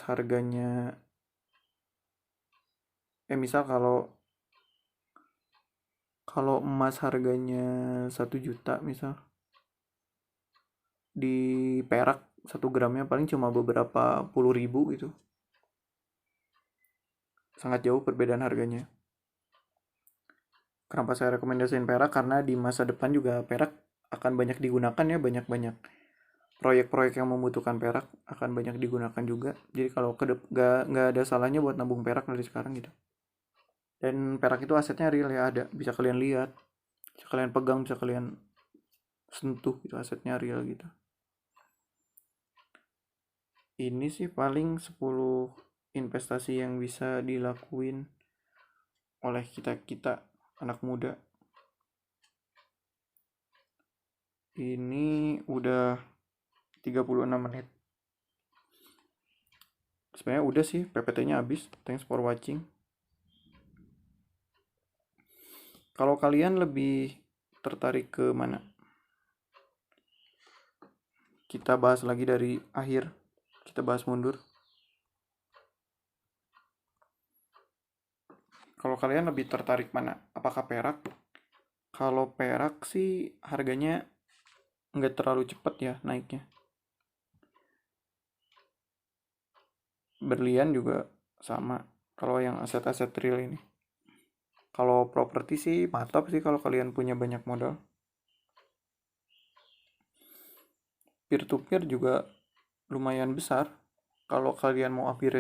S1: harganya, misal kalau kalau emas harganya 1 juta misal, di perak 1 gramnya paling cuma beberapa puluh ribu gitu. Sangat jauh perbedaan harganya. Kenapa saya rekomendasiin perak? Karena di masa depan juga perak akan banyak digunakan ya, banyak-banyak proyek-proyek yang membutuhkan perak akan banyak digunakan juga. Jadi kalau nggak ada salahnya buat nabung perak dari sekarang gitu. Dan perak itu asetnya real ya, ada, bisa kalian lihat, bisa kalian pegang, bisa kalian sentuh gitu, asetnya real gitu. Ini sih paling 10 investasi yang bisa dilakuin oleh kita anak muda. Ini udah 36 menit. Sebenarnya udah sih, PPT-nya habis. Thanks for watching. Kalau kalian lebih tertarik ke mana? Kita bahas lagi dari akhir. Kita bahas mundur. Kalau kalian lebih tertarik mana? Apakah perak? Kalau perak sih harganya nggak terlalu cepat ya naiknya. Berlian juga sama. Kalau yang aset-aset real ini. Kalau properti sih mantap sih kalau kalian punya banyak modal. Peer to peer juga lumayan besar. Kalau kalian mau ambil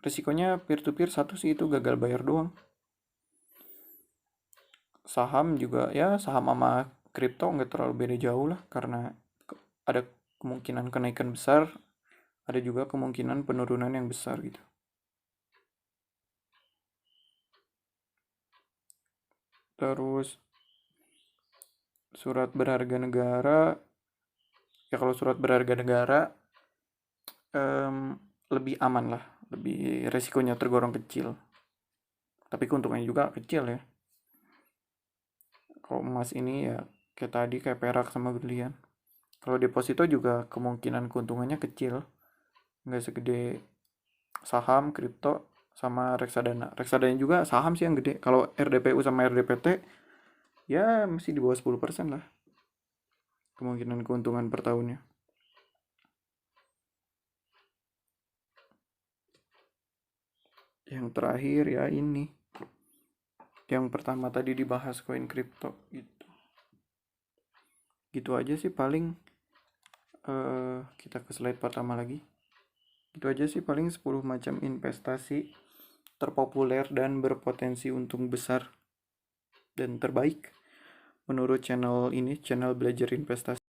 S1: resikonya peer to peer satu sih itu gagal bayar doang. Saham juga ya, saham sama kripto nggak terlalu beda jauh lah, karena ada kemungkinan kenaikan besar, ada juga kemungkinan penurunan yang besar gitu. Terus surat berharga negara, ya kalau surat berharga negara lebih aman lah, lebih resikonya tergolong kecil, tapi keuntungannya juga kecil ya. Kalau emas ini ya kayak tadi, kayak perak sama berlian. Kalau deposito juga kemungkinan keuntungannya kecil, nggak segede saham, kripto, sama reksadana. Reksadana juga saham sih yang gede. Kalau RDPU sama RDPT ya masih di bawah 10% lah kemungkinan keuntungan per tahunnya. Yang terakhir ya ini. Yang pertama tadi dibahas koin kripto gitu. Gitu aja sih paling. Kita ke slide pertama lagi. Itu aja sih paling 10 macam investasi terpopuler dan berpotensi untung besar dan terbaik menurut channel ini, channel belajar investasi.